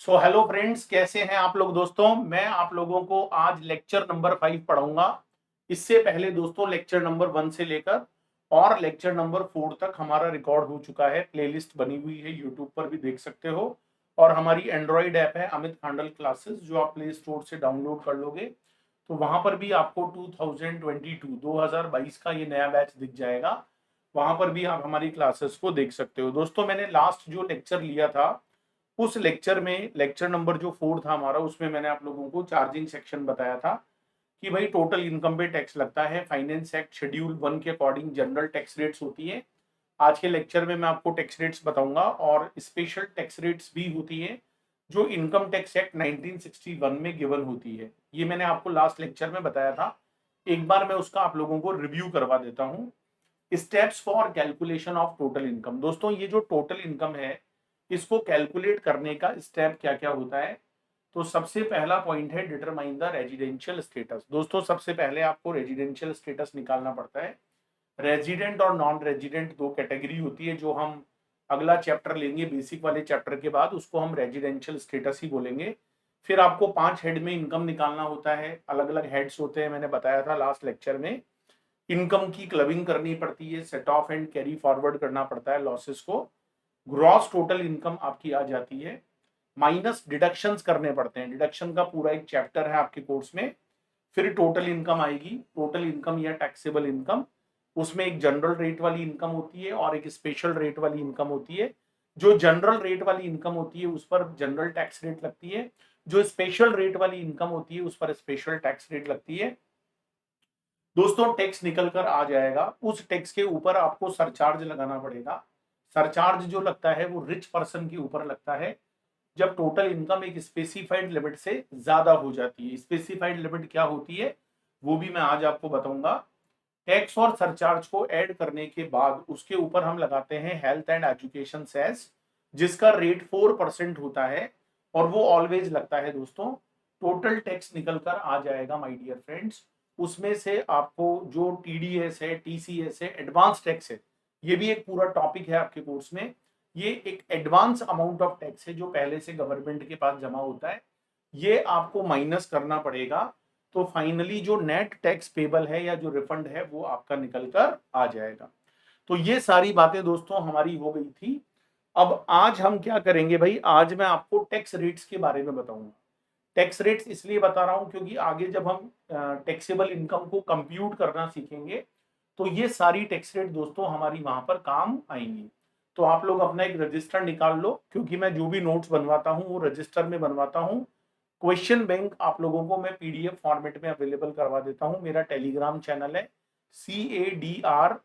Hello friends, कैसे हैं आप लोग। दोस्तों मैं आप लोगों को आज लेक्चर नंबर 5 पढ़ाऊंगा। इससे पहले दोस्तों लेक्चर नंबर 1 से लेकर और लेक्चर नंबर 4 तक हमारा रिकॉर्ड हो चुका है। प्लेलिस्ट बनी हुई है, यूट्यूब पर भी देख सकते हो। और हमारी एंड्रॉइड ऐप है अमित खांडल क्लासेस, जो आप प्ले स्टोर से डाउनलोड कर लोगे तो वहां पर भी आपको 2022 का ये नया बैच दिख जाएगा। वहां पर भी आप हमारी क्लासेस को देख सकते हो। दोस्तों मैंने लास्ट जो लेक्चर लिया था, उस लेक्चर में लेक्चर नंबर जो 4 था हमारा, उसमें मैंने आप लोगों को चार्जिंग सेक्शन बताया था कि भाई टोटल इनकम पे टैक्स लगता है। फाइनेंस एक्ट शेड्यूल 1 के अकॉर्डिंग जनरल टैक्स रेट्स होती है। आज के लेक्चर में मैं आपको टैक्स रेट्स बताऊंगा और स्पेशल टैक्स रेट्स भी होती है जो इनकम टैक्स एक्ट 1961 में गिवन होती है। ये मैंने आपको लास्ट लेक्चर में बताया था। एक बार मैं उसका आप लोगों को रिव्यू करवा देता हूँ। Steps for calculation of total income. दोस्तों ये जो टोटल इनकम है, इसको कैलकुलेट करने का स्टेप क्या क्या होता है। तो सबसे पहला पॉइंट है डिटरमाइन द रेजिडेंशियल स्टेटस। दोस्तों सबसे पहले आपको रेजिडेंशियल स्टेटस निकालना पड़ता है। रेजिडेंट और नॉन रेजिडेंट दो कैटेगरी होती है, जो हम अगला चैप्टर लेंगे बेसिक वाले चैप्टर के बाद, उसको हम रेजिडेंशियल स्टेटस ही बोलेंगे। फिर आपको 5 हेड में इनकम निकालना होता है। अलग अलग हेड्स होते हैं, मैंने बताया था लास्ट लेक्चर में। इनकम की क्लबिंग करनी पड़ती है, set of and carry forward करना पड़ता है लॉसेस को। ग्रॉस टोटल इनकम आपकी आ जाती है। माइनस डिडक्शंस करने पड़ते हैं, डिडक्शन का पूरा एक चैप्टर है आपके कोर्स में। फिर टोटल इनकम आएगी, टोटल इनकम या टैक्सेबल इनकम। उसमें एक जनरल रेट वाली इनकम होती है और एक स्पेशल रेट वाली इनकम होती है। जो जनरल रेट वाली इनकम होती है उस पर जनरल टैक्स रेट लगती है। जो स्पेशल रेट वाली इनकम होती है उस पर स्पेशल टैक्स रेट लगती है। दोस्तों टैक्स निकल कर आ जाएगा, उस टैक्स के ऊपर आपको सरचार्ज लगाना पड़ेगा। सरचार्ज जो लगता है वो रिच पर्सन के ऊपर लगता है, जब टोटल इनकम एक स्पेसिफाइड लिमिट से ज्यादा हो जाती है। स्पेसिफाइड लिमिट क्या होती है वो भी मैं आज आपको बताऊंगा। टैक्स और सरचार्ज को ऐड करने के बाद उसके ऊपर हम लगाते हैं हेल्थ एंड एजुकेशन सेस, जिसका रेट 4% होता है और वो ऑलवेज लगता है। दोस्तों टोटल टैक्स निकल कर आ जाएगा माय डियर फ्रेंड्स। उसमें से आपको जो टीडीएस है, टीसीएस है, एडवांस टैक्स है, ये भी एक पूरा टॉपिक है आपके कोर्स में। ये एक एडवांस अमाउंट ऑफ टैक्स है जो पहले से गवर्नमेंट के पास जमा होता है, ये आपको माइनस करना पड़ेगा। तो फाइनली जो नेट टैक्स पेबल है या जो रिफंड है वो आपका निकल कर आ जाएगा। तो ये सारी बातें दोस्तों हमारी हो गई थी। अब आज हम क्या करेंगे भाई, आज मैं आपको टैक्स रेट्स के बारे में बताऊंगा। टैक्स रेट्स इसलिए बता रहा हूं क्योंकि आगे जब हम टैक्सेबल इनकम को कंप्यूट करना सीखेंगे तो ये सारी टैक्स रेट दोस्तों हमारी वहां पर काम आएंगी। तो आप लोग अपना एक रजिस्टर निकाल लो, क्योंकि मैं जो भी नोट्स बनवाता हूँ वो रजिस्टर में बनवाता हूँ। क्वेश्चन बैंक आप लोगों को मैं पीडीएफ फॉर्मेट में अवेलेबल करवा देता हूँ। मेरा टेलीग्राम चैनल है CADR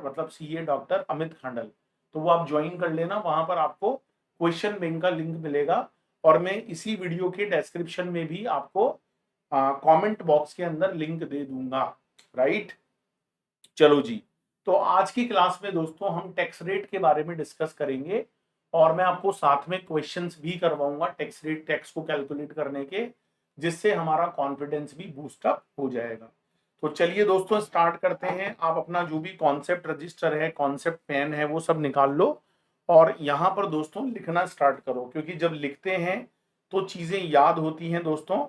मतलब CA डॉक्टर अमित खांडल। तो वो आप ज्वाइन कर लेना, वहां पर आपको क्वेश्चन बैंक का लिंक मिलेगा। और मैं इसी वीडियो के डिस्क्रिप्शन में भी आपको कमेंट बॉक्स के अंदर लिंक दे दूंगा। राइट, चलो जी। तो आज की क्लास में दोस्तों हम टैक्स रेट के बारे में डिस्कस करेंगे और मैं आपको साथ में क्वेश्चंस भी करवाऊंगा टैक्स रेट, टैक्स को कैलकुलेट करने के, जिससे हमारा कॉन्फिडेंस भी बूस्ट अप हो जाएगा। तो चलिए दोस्तों स्टार्ट करते हैं। आप अपना जो भी कॉन्सेप्ट रजिस्टर है, कॉन्सेप्ट पेन है, वो सब निकाल लो और यहाँ पर दोस्तों लिखना स्टार्ट करो, क्योंकि जब लिखते हैं तो चीजें याद होती हैं दोस्तों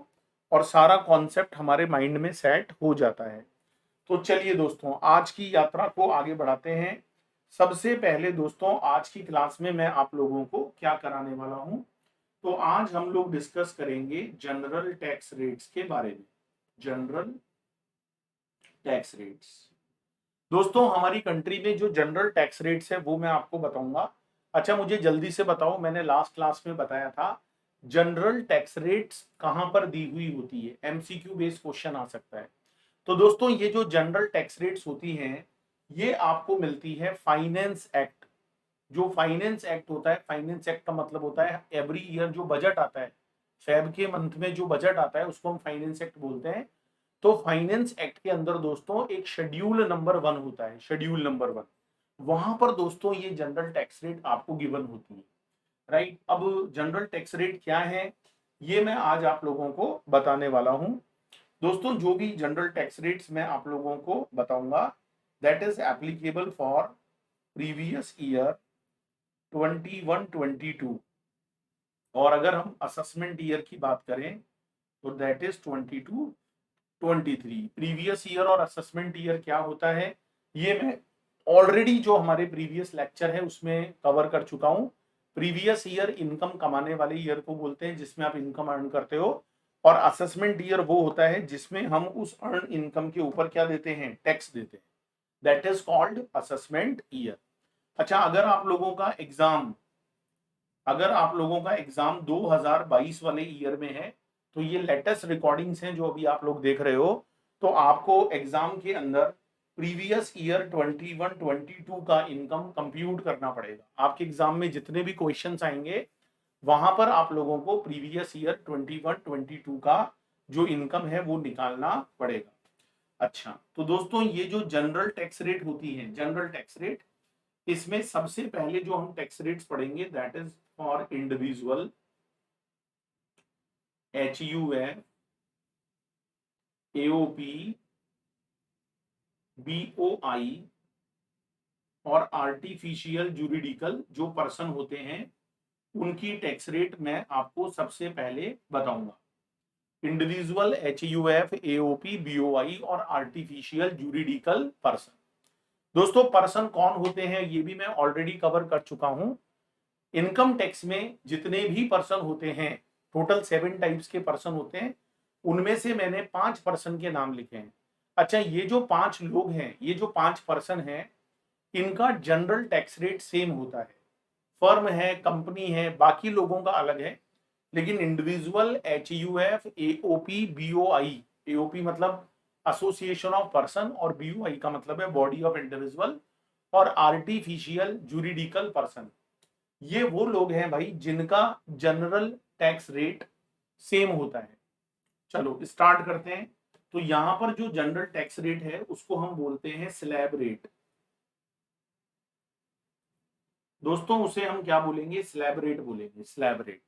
और सारा कॉन्सेप्ट हमारे माइंड में सेट हो जाता है। तो चलिए दोस्तों आज की यात्रा को आगे बढ़ाते हैं। सबसे पहले दोस्तों आज की क्लास में मैं आप लोगों को क्या कराने वाला हूं, तो आज हम लोग डिस्कस करेंगे जनरल टैक्स रेट्स के बारे में। General tax rates. दोस्तों हमारी कंट्री में जो जनरल टैक्स रेट्स है वो मैं आपको बताऊंगा। अच्छा मुझे जल्दी से बताओ, मैंने लास्ट क्लास में बताया था जनरल टैक्स रेट्स कहां पर दी हुई होती है, एमसीक्यू बेस्ड क्वेश्चन आ सकता है। तो दोस्तों ये जो जनरल टैक्स रेट्स होती हैं ये आपको मिलती है फाइनेंस एक्ट। जो फाइनेंस एक्ट होता है, फाइनेंस एक्ट का मतलब होता है एवरी ईयर जो बजट आता है, फेब के मंथ में जो बजट आता है उसको हम फाइनेंस एक्ट बोलते हैं। तो फाइनेंस एक्ट के अंदर दोस्तों एक शेड्यूल नंबर 1 होता है, शेड्यूल नंबर 1। वहां पर दोस्तों ये जनरल टैक्स रेट आपको गिवन होती है। राइट, अब जनरल टैक्स रेट क्या है ये मैं आज आप लोगों को बताने वाला हूं। दोस्तों जो भी जनरल टैक्स रेट्स मैं आप लोगों को बताऊंगा that is applicable for previous year 21-22, और अगर हम असेसमेंट ईयर की बात करें तो दैट इज 22-23। प्रीवियस ईयर और असेसमेंट ईयर क्या होता है ये मैं ऑलरेडी जो हमारे प्रीवियस लेक्चर है उसमें कवर कर चुका हूं। प्रीवियस ईयर इनकम कमाने वाले ईयर को बोलते हैं जिसमें आप इनकम अर्न करते हो, और असेसमेंट ईयर वो होता है जिसमें हम उस अर्न इनकम के ऊपर क्या देते हैं, टैक्स देते हैं। That is called assessment year. अच्छा, अगर आप लोगों का एग्जाम 2022 वाले ईयर में है तो ये लेटेस्ट रिकॉर्डिंग्स हैं जो अभी आप लोग देख रहे हो, तो आपको एग्जाम के अंदर प्रीवियस ईयर 21-22 का इनकम कंप्यूट करना पड़ेगा। आपके एग्जाम में जितने भी क्वेश्चंस आएंगे वहां पर आप लोगों को प्रीवियस ईयर 21-22 का जो इनकम है वो निकालना पड़ेगा। अच्छा, तो दोस्तों ये जो जनरल टैक्स रेट होती है, जनरल टैक्स रेट, इसमें सबसे पहले जो हम टैक्स रेट्स पढ़ेंगे that is for individual, HUF, AOP, BOI और आर्टिफिशियल जुरिडिकल जो पर्सन होते हैं उनकी टैक्स रेट मैं आपको सबसे पहले बताऊंगा। इंडिविजुअल, HUF, AOP, BOI और आर्टिफिशियल जुरिडिकल पर्सन। दोस्तों पर्सन कौन होते हैं ये भी मैं ऑलरेडी कवर कर चुका हूं। इनकम टैक्स में जितने भी पर्सन होते हैं, टोटल 7 टाइप्स के पर्सन होते हैं, उनमें से मैंने 5 पर्सन के नाम लिखे हैं। अच्छा, ये जो 5 लोग हैं, ये जो 5 पर्सन हैं, इनका जनरल टैक्स रेट सेम होता है। फर्म है, कंपनी है, बाकी लोगों का अलग है, लेकिन individual, HUF, AOP, BOI, AOP मतलब एसोसिएशन ऑफ पर्सन और BOI का मतलब है बॉडी ऑफ इंडिविजुअल, और आर्टिफिशियल जुरिडिकल पर्सन, ये वो लोग हैं भाई जिनका जनरल टैक्स रेट सेम होता है। चलो स्टार्ट करते हैं। तो यहां पर जो जनरल टैक्स रेट है उसको हम बोलते हैं स्लैब रेट। दोस्तों उसे हम क्या बोलेंगे, स्लैब रेट बोलेंगे, स्लैब रेट।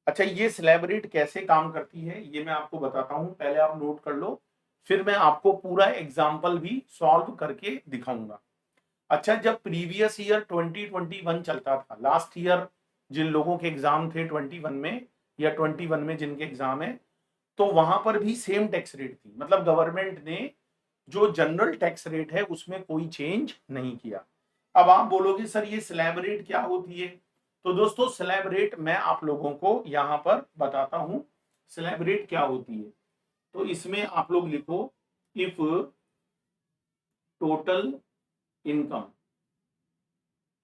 अच्छा, ये स्लैब रेट कैसे काम करती है ये मैं आपको बताता हूं, पहले आप नोट कर लो, फिर मैं आपको पूरा एग्जाम्पल भी सॉल्व करके दिखाऊंगा। अच्छा, जब प्रीवियस ईयर 2021 चलता था, लास्ट ईयर जिन लोगों के एग्जाम थे 21 में या 21 में जिनके एग्जाम है, तो वहां पर भी सेम टैक्स रेट थी। मतलब गवर्नमेंट ने जो जनरल टैक्स रेट है उसमें कोई चेंज नहीं किया। अब आप बोलोगे सर ये स्लैब रेट क्या होती है, तो दोस्तों स्लैब रेट मैं आप लोगों को यहां पर बताता हूं स्लैब रेट क्या होती है। तो इसमें आप लोग लिखो if total income,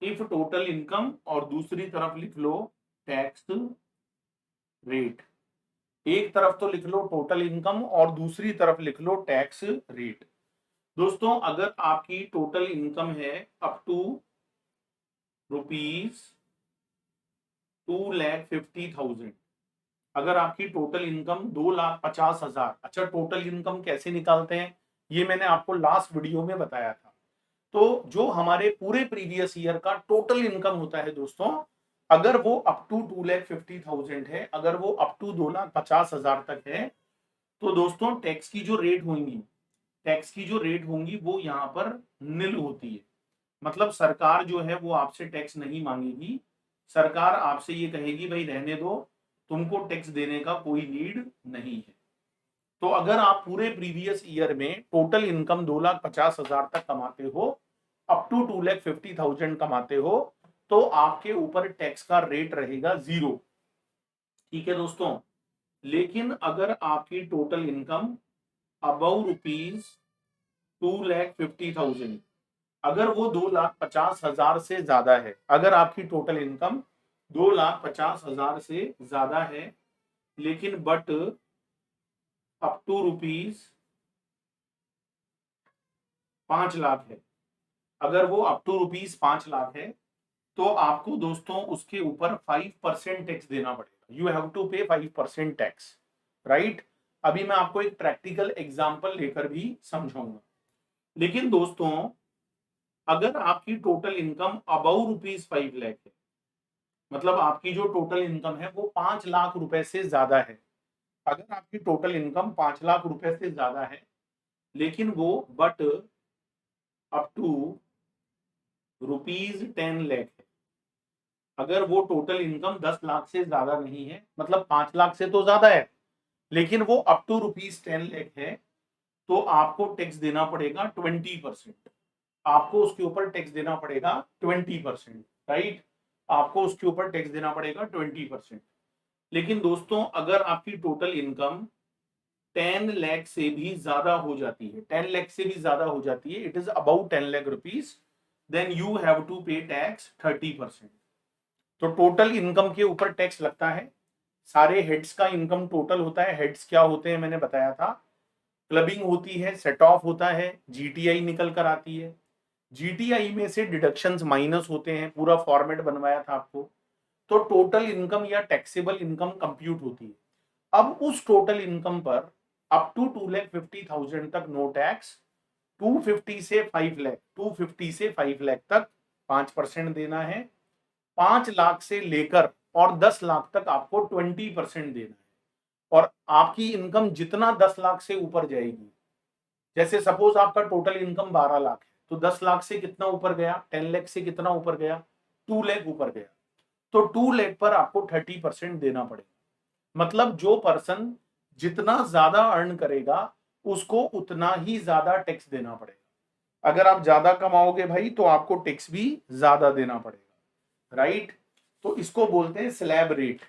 if total income, और दूसरी तरफ लिख लो टैक्स रेट। एक तरफ तो लिख लो टोटल इनकम और दूसरी तरफ लिख लो टैक्स रेट। दोस्तों अगर आपकी टोटल इनकम है अप टू ₹2,50,000, अगर आपकी टोटल इनकम 2,50,000, अच्छा टोटल इनकम कैसे निकालते हैं ये मैंने आपको लास्ट वीडियो में बताया था। तो जो हमारे पूरे प्रीवियस ईयर का टोटल इनकम होता है दोस्तों, अगर वो अप टू 2,50,000 है, अगर वो अप टू 2,50,000 तक है, तो दोस्तों टैक्स की जो रेट होंगी, टैक्स की जो रेट होंगी वो यहाँ पर निल होती है। मतलब सरकार जो है वो आपसे टैक्स नहीं मांगेगी, सरकार आपसे ये कहेगी भाई रहने दो, तुमको टैक्स देने का कोई नीड नहीं है। तो अगर आप पूरे प्रीवियस ईयर में टोटल इनकम 2,50,000 तक कमाते हो, अप टू 2,50,000 कमाते हो, तो आपके ऊपर टैक्स का रेट रहेगा 0। ठीक है दोस्तों, लेकिन अगर आपकी टोटल इनकम अबव ₹2,50,000, अगर वो 2,50,000 से ज्यादा है, अगर आपकी टोटल इनकम 2,50,000 से ज्यादा है, लेकिन बट अप टू ₹5,00,000 है, अगर वो अप टू ₹5,00,000 है, तो आपको दोस्तों उसके ऊपर 5% टैक्स देना पड़ेगा। यू हैव टू पे 5% टैक्स, राइट। अभी मैं आपको एक प्रैक्टिकल एग्जांपल लेकर भी समझाऊंगा। लेकिन दोस्तों अगर आपकी टोटल इनकम अबव ₹5,00,000 है, मतलब आपकी जो टोटल इनकम है वो 5,00,000 रुपए से ज्यादा है, अगर आपकी टोटल इनकम 5,00,000 रुपए से ज्यादा है, लेकिन वो बट अप टू ₹10,00,000 है, अगर वो टोटल इनकम 10 लाख से ज्यादा नहीं है, मतलब 5 लाख से तो ज्यादा है, लेकिन वो अप टू ₹10 लाख है, तो आपको टैक्स देना पड़ेगा 20%। आपको उसके ऊपर टैक्स देना पड़ेगा 20%, राइट। आपको उसके ऊपर टैक्स देना पड़ेगा 20%। लेकिन दोस्तों अगर आपकी टोटल इनकम 10 लाख से भी ज्यादा हो जाती है, 10 लाख से भी ज्यादा हो जाती है, it is about 10 lakh rupees, then you have to pay tax 30%। तो टोटल इनकम के ऊपर टैक्स लगता है। सारे हेड्स का इनकम टोटल होता है। हेड्स क्या होते हैं मैंने बताया था, क्लबिंग होती है, सेट ऑफ होता है, जीटीआई निकल कर आती है। जीटीआई में से डिडक्शंस माइनस होते हैं, पूरा फॉर्मेट बनवाया था आपको। तो टोटल इनकम या टैक्सेबल इनकम कंप्यूट होती है। अब उस टोटल इनकम पर अप टू 2,50,000 तक नो टैक्स, 250 से 5 लाख, 250 से 5 लाख तक 5% देना है, 5 लाख से लेकर और 10 लाख तक आपको 20% देना है। और आपकी इनकम जितना 10 लाख से ऊपर जाएगी, जैसे सपोज आपका टोटल इनकम 12 लाख है, तो 10 लाख से कितना ऊपर गया, 10 लाख से कितना ऊपर गया, 2 लाख ऊपर गया, तो 2 लाख पर आपको 30% देना पड़ेगा। मतलब जो पर्सन जितना ज्यादा अर्न करेगा उसको उतना ही ज्यादा टैक्स देना पड़ेगा। अगर आप ज्यादा कमाओगे भाई तो आपको टैक्स भी ज्यादा देना पड़ेगा, राइट। तो इसको बोलते हैं स्लैब रेट,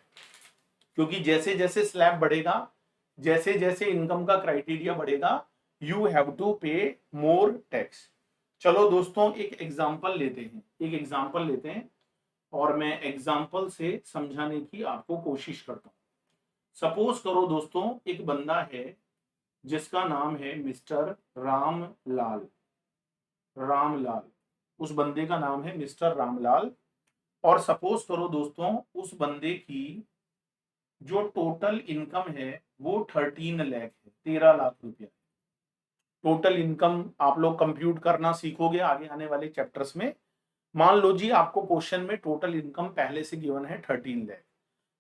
क्योंकि जैसे जैसे स्लैब बढ़ेगा, जैसे जैसे इनकम का क्राइटेरिया बढ़ेगा, यू हैव टू पे मोर टैक्स। चलो दोस्तों एक एग्जांपल लेते हैं, एक एग्जांपल लेते हैं और मैं एग्जांपल से समझाने की आपको कोशिश करता हूं। सपोज करो दोस्तों एक बंदा है जिसका नाम है मिस्टर रामलाल। रामलाल, उस बंदे का नाम है मिस्टर रामलाल। और सपोज करो दोस्तों उस बंदे की जो टोटल इनकम है वो 13 लाख है, 13 लाख रुपया। टोटल इनकम आप लोग कंप्यूट करना सीखोगे आगे आने वाले चैप्टर्स में। मान लो जी आपको क्वेश्चन में टोटल इनकम पहले से गिवन है 13 लाख,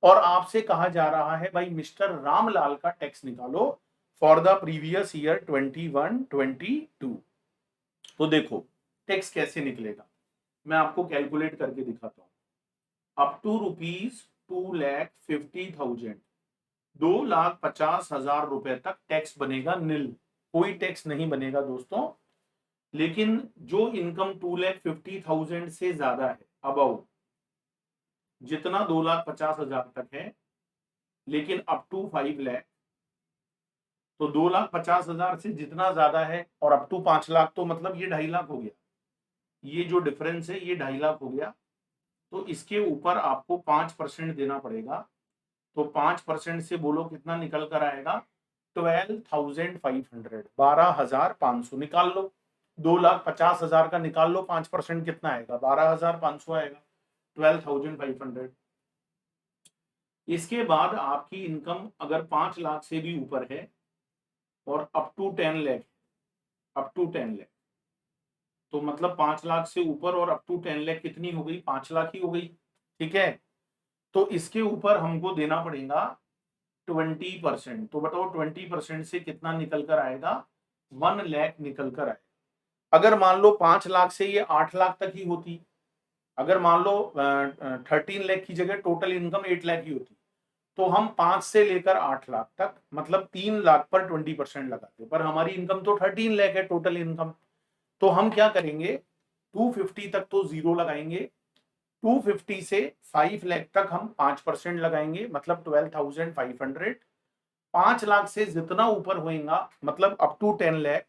और आपसे कहा जा रहा है भाई मिस्टर रामलाल का टैक्स निकालो फॉर द प्रीवियस ईयर 21-22। तो देखो टैक्स कैसे निकलेगा, मैं आपको कैलकुलेट करके दिखाता हूं। अप टू ₹2,50,000, 2,50,000 रुपए तक टैक्स बनेगा निल, कोई टैक्स नहीं बनेगा दोस्तों। लेकिन जो इनकम 2,50,000 से ज्यादा है, अबाउ, जितना 2,50,000 तक है, लेकिन अप टू 5 लाख, तो 2,50,000 से जितना ज्यादा है और अप टू 5 लाख, तो मतलब ये 2.5 लाख हो गया। ये जो डिफरेंस है ये 2.5 लाख हो गया। तो इसके ऊपर आपको 5% देना पड़ेगा। तो 5% से बोलो कितना निकल कर आएगा, 12,500, 12,500 निकाल लो। 2,50,000 का निकाल लो, 5% कितना आएगा, 12,500 आएगा, 12,500। इसके बाद आपकी इनकम अगर 5 लाख से भी ऊपर है और up to 10 lakh, up to 10 lakh, तो मतलब 5 लाख से ऊपर और अप टू 10 लाख कितनी हो गई, 5 लाख ही हो गई, ठीक है। तो इसके ऊपर हमको देना पड़ेगा 20%। तो बताओ 20% से कितना निकल कर आएगा, 1 लाख निकल कर आएगा। अगर मान लो 5 लाख से ये 8 लाख तक ही होती, अगर मान लो 13 लाख की जगह टोटल इनकम 8 लाख ही होती, तो हम 5 से लेकर 8 लाख तक मतलब 3 लाख पर 20% लगाते। पर हमारी इनकम तो 13 लाख है टोटल इनकम, तो हम क्या करेंगे, 250 तक तो जीरो लगाएंगे, 250 से 5 लाख तक हम 5% लगाएंगे, मतलब 12,500। 5 लाख से जितना ऊपर होएगा, मतलब अप टू 10 लाख,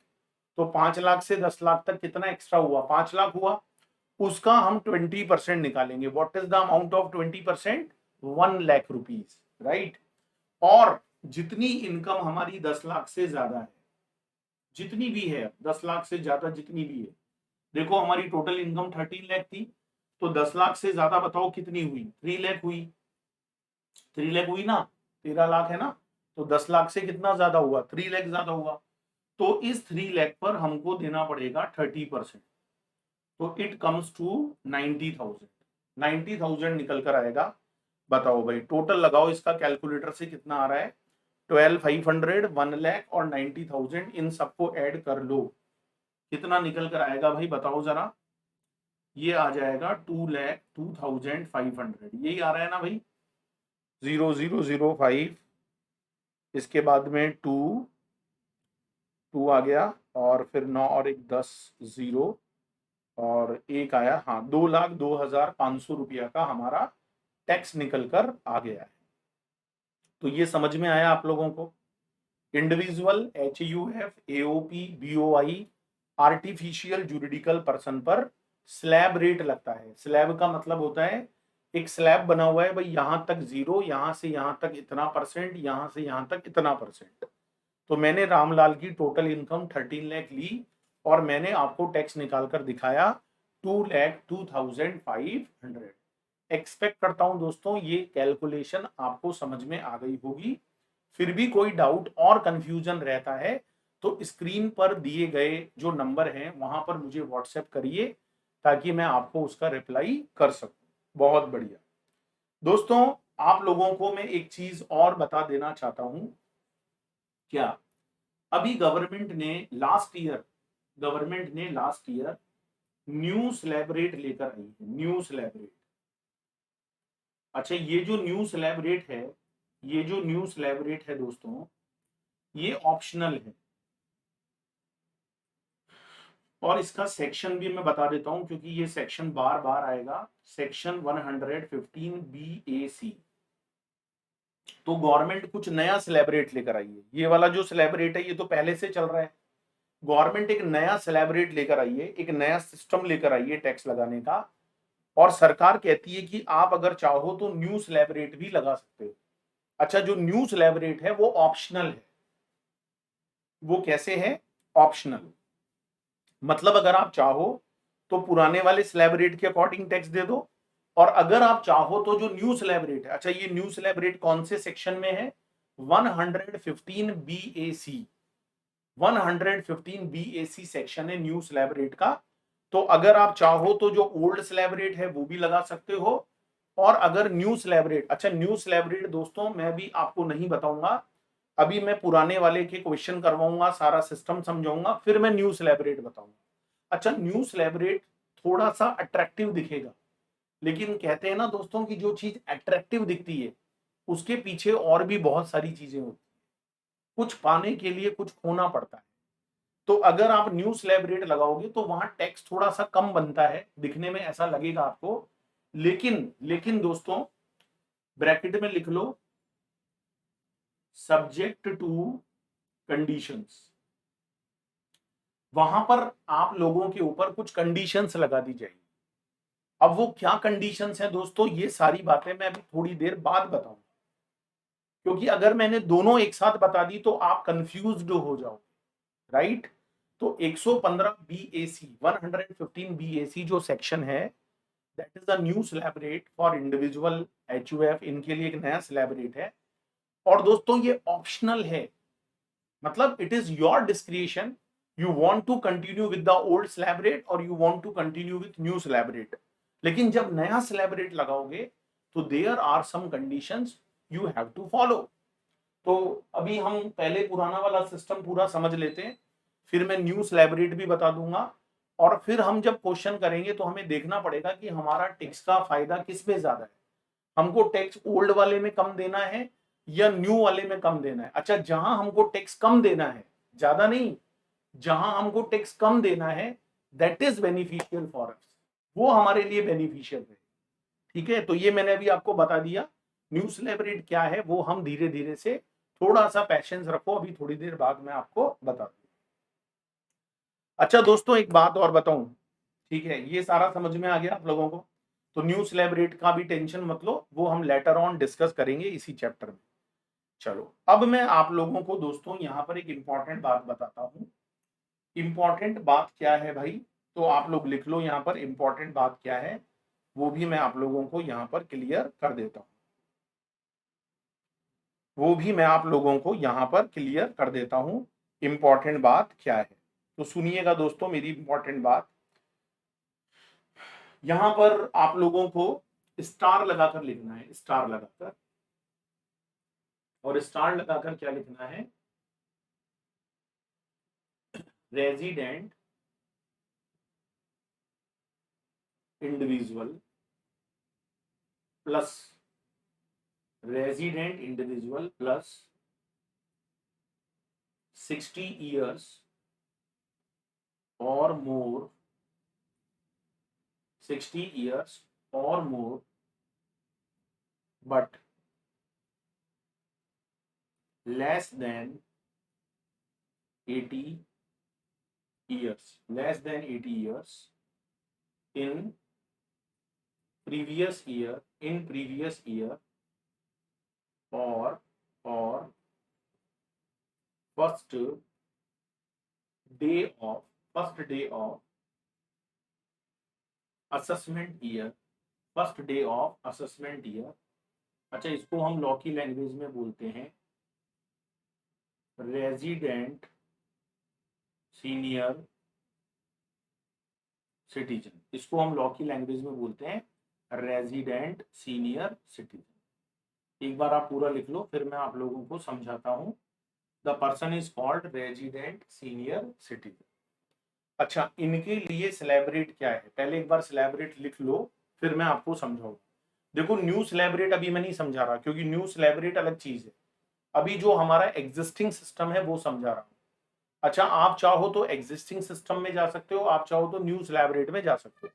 तो 5 लाख से 10 लाख तक कितना एक्स्ट्रा हुआ, 5 लाख हुआ, उसका हम 20% निकालेंगे। What is the amount of 20%, 1 lakh rupees, right. और जितनी इनकम हमारी 10 लाख से ज्यादा है, जितनी भी है 10 लाख से ज्यादा जितनी भी है, देखो हमारी टोटल इनकम 13 लाख थी, तो 10 लाख से ज्यादा बताओ कितनी हुई, 3 लाख हुई, 3 लाख हुई ना, 13 लाख है ना, तो 10 लाख से कितना ज्यादा हुआ, 3 लाख ज्यादा हुआ। तो इस 3 लाख पर हमको देना पड़ेगा 30%। तो इट कम्स टू 90,000, 90,000 निकल कर आएगा। बताओ भाई टोटल लगाओ इसका कैलकुलेटर से कितना आ रहा है, 12,500, 1 लाख और 90,000, इन सबको ऐड कर लो, कितना निकल कर आएगा भाई बताओ जरा। ये आ जाएगा 2,02,500, यही आ रहा है ना भाई, 0005, इसके बाद में 2 आ गया, और फिर 9 और एक 10 जीरो, और एक आया, हाँ 2,02,500 रुपया का हमारा टैक्स निकल कर आ गया है। तो ये समझ में आया आप लोगों को। Individual, HUF, AOP, BOI, artificial juridical person पर स्लैब रेट लगता है। स्लैब का मतलब होता है एक स्लैब बना हुआ है भाई, यहां तक 0, यहां से यहां तक इतना परसेंट, यहां से यहां तक इतना परसेंट। तो मैंने रामलाल की टोटल इनकम 13 लाख ली और मैंने आपको टैक्स निकाल कर दिखाया 2,02,500। एक्सपेक्ट करता हूं दोस्तों ये कैलकुलेशन आपको समझ में आ गई होगी। फिर भी कोई डाउट और कंफ्यूजन रहता है तो स्क्रीन पर दिए गए जो नंबर हैं वहां पर मुझे व्हाट्सएप करिए, ताकि मैं आपको उसका रिप्लाई कर सकूं। बहुत बढ़िया दोस्तों, आप लोगों को मैं एक चीज और बता देना चाहता हूं। क्या अभी गवर्नमेंट ने last year new slab rate लेकर आई है, न्यू स्लैब रेट। अच्छा, ये जो न्यू स्लैब रेट है दोस्तों, ये ऑप्शनल है। और इसका सेक्शन भी मैं बता देता हूं, क्योंकि ये सेक्शन बार बार आएगा। Section 115 BAC। तो गवर्नमेंट कुछ नया स्लैब रेट लेकर आई है। ये वाला जो स्लैब रेट है ये तो पहले से चल रहा है। गवर्नमेंट एक नया स्लैब रेट लेकर आई है, एक नया सिस्टम लेकर आई है टैक्स लगाने का। और सरकार कहती है कि आप अगर चाहो तो न्यू स्लैब रेट भी लगा सकते हो। अच्छा, जो न्यू स्लैब रेट है वो ऑप्शनल है। वो कैसे है? ऑप्शनल मतलब अगर आप चाहो तो पुराने वाले स्लैब रेट के अकॉर्डिंग टैक्स दे दो, और अगर आप चाहो तो जो न्यू स्लैब रेट है, अच्छा ये न्यू स्लैब रेट कौन से सेक्शन में है? 115 BAC। 115 BAC सेक्शन है न्यू स्लैब रेट का। तो अगर आप चाहो तो जो ओल्ड स्लैब रेट है वो भी लगा सकते हो। और अगर न्यू स्लैब रेट, अच्छा न्यू स्लैब रेट दोस्तों मैं भी आपको नहीं बताऊंगा, अभी मैं पुराने वाले के क्वेश्चन करवाऊंगा, सारा सिस्टम समझाऊंगा, फिर मैं न्यू स्लैब रेट बताऊंगा। अच्छा, न्यू स्लैब रेट थोड़ा सा अट्रैक्टिव दिखेगा, लेकिन कहते हैं ना दोस्तों की जो चीज अट्रैक्टिव दिखती है उसके पीछे और भी बहुत सारी चीजें होती है। कुछ पाने के लिए कुछ खोना पड़ता है। तो अगर आप न्यू स्लैब रेट लगाओगे तो वहां टैक्स थोड़ा सा कम बनता है, दिखने में ऐसा लगेगा आपको। लेकिन लेकिन दोस्तों ब्रैकेट में लिख लो, सब्जेक्ट टू कंडीशंस। वहां पर आप लोगों के ऊपर कुछ कंडीशंस लगा दी जाएगी। अब वो क्या कंडीशंस हैं दोस्तों, ये सारी बातें मैं अभी थोड़ी देर बाद बताऊंगा, क्योंकि अगर मैंने दोनों एक साथ बता दी तो आप कंफ्यूज्ड हो जाओगे, राइट। तो 115 BAC, 115 BAC जो सेक्शन है, that is the new slab rate for individual, HUF, इनके लिए एक नया स्लैब रेट है। और दोस्तों ये ऑप्शनल है, मतलब it is your discretion, you want to continue with the old slab rate और you want to continue with new slab rate. लेकिन जब नया स्लैब रेट लगाओगे तो there are some conditions you have to follow. तो अभी हम पहले पुराना वाला सिस्टम पूरा समझ लेते हैं, फिर मैं न्यू स्लैब रेट भी बता दूंगा। और फिर हम जब क्वेश्चन करेंगे तो हमें देखना पड़ेगा कि हमारा टैक्स का फायदा किस में ज्यादा है। हमको टैक्स ओल्ड वाले में कम देना है या न्यू वाले में कम देना है? अच्छा, जहां हमको टैक्स कम देना है, ज्यादा नहीं, जहां हमको टैक्स कम देना है, that is beneficial for us, वो हमारे लिए बेनिफिशियल है। ठीक है, तो ये मैंने अभी आपको बता दिया। न्यू स्लैब रेट क्या है वो हम धीरे धीरे से, थोड़ा सा पैशेंस रखो, अभी थोड़ी देर बाद मैं आपको बता दूंगा। अच्छा दोस्तों, एक बात और बताऊं, ठीक है, ये सारा समझ में आ गया आप लोगों को। तो न्यू स्लैब रेट का भी टेंशन मत लो, वो हम लेटर ऑन डिस्कस करेंगे इसी चैप्टर में। चलो, अब मैं आप लोगों को दोस्तों यहाँ पर एक इंपॉर्टेंट बात बताता हूँ। इंपॉर्टेंट बात क्या है भाई? तो आप लोग लिख लो यहाँ पर इंपॉर्टेंट बात क्या है, वो भी मैं आप लोगों को यहाँ पर क्लियर कर देता हूँ। वो भी मैं आप लोगों को यहाँ पर क्लियर कर देता हूँ, इंपॉर्टेंट बात क्या है। तो सुनिएगा दोस्तों मेरी इंपॉर्टेंट बात। यहाँ पर आप लोगों को स्टार लगाकर लिखना है, स्टार लगाकर। और स्टार लगाकर क्या लिखना है? Resident individual plus resident individual plus 60 years or more, 60 years or more, but less than 80 years, less than 80 years in previous year, in previous year, or first day of assessment year, first day of assessment year. अच्छा, इसको हम law की language में बोलते हैं resident senior citizen. इसको हम law की लैंग्वेज में बोलते हैं रेजिडेंट सीनियर सिटीजन। एक बार आप पूरा लिख लो, फिर मैं आप लोगों को समझाता हूं। The person is called resident senior citizen. अच्छा, इनके लिए सिलेब्रेट क्या है, पहले एक बार सिलेब्रेट लिख लो, फिर मैं आपको समझाऊंगा। देखो, न्यू सिलेब्रेट अभी मैं नहीं समझा रहा, क्योंकि न्यू सिलेब्रेट अलग चीज है। अभी जो हमारा एग्जिस्टिंग सिस्टम है वो समझा रहा हूं। अच्छा, आप चाहो तो एग्जिस्टिंग सिस्टम में जा सकते हो, आप चाहो तो न्यू सिलेब्रेट में जा सकते हो।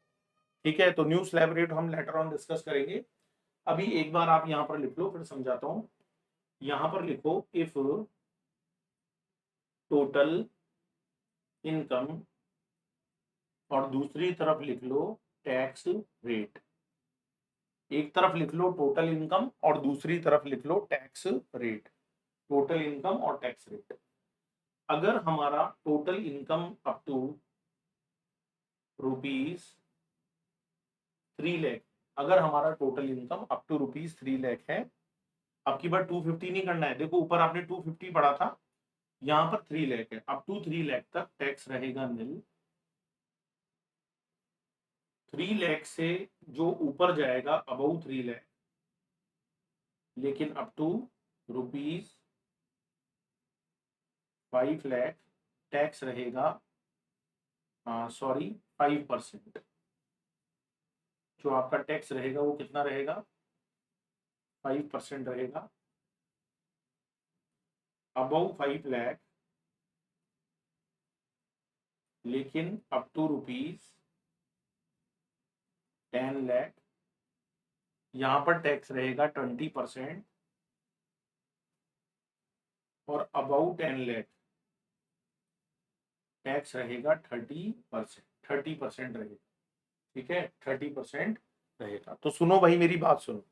ठीक है, तो न्यू सिलेब्रेट हम लेटर ऑन डिस्कस करेंगे। अभी एक बार आप यहां पर लिख लो, फिर समझाता हूं। यहां पर लिखो, इफ टोटल इनकम, और दूसरी तरफ लिख लो टैक्स रेट। एक तरफ लिख लो टोटल इनकम और दूसरी तरफ लिख लो टैक्स रेट। टोटल इनकम और टैक्स रेट। अगर हमारा total income up to ₹3 lakh, अगर हमारा total income up to ₹3 lakh है, अब की बार 250 नहीं करना है। देखो, ऊपर आपने 250 पढ़ा था, यहाँ पर 3 लाख है। अप टू 3 लाख तक टैक्स रहेगा नील। 3 लाख से जो ऊपर जाएगा अबव 3 लाख, लेकिन अप टू ₹5 लाख टैक्स रहेगा, सॉरी 5%। जो आपका टैक्स रहेगा वो कितना रहेगा, 5% रहेगा। अबव 5 लाख, लेकिन अप टू ₹10 लाख, यहां पर टैक्स रहेगा 20%। और अबव 10 लाख टैक्स रहेगा 30% रहेगा। ठीक है, 30% रहेगा। तो सुनो भाई, मेरी बात सुनो।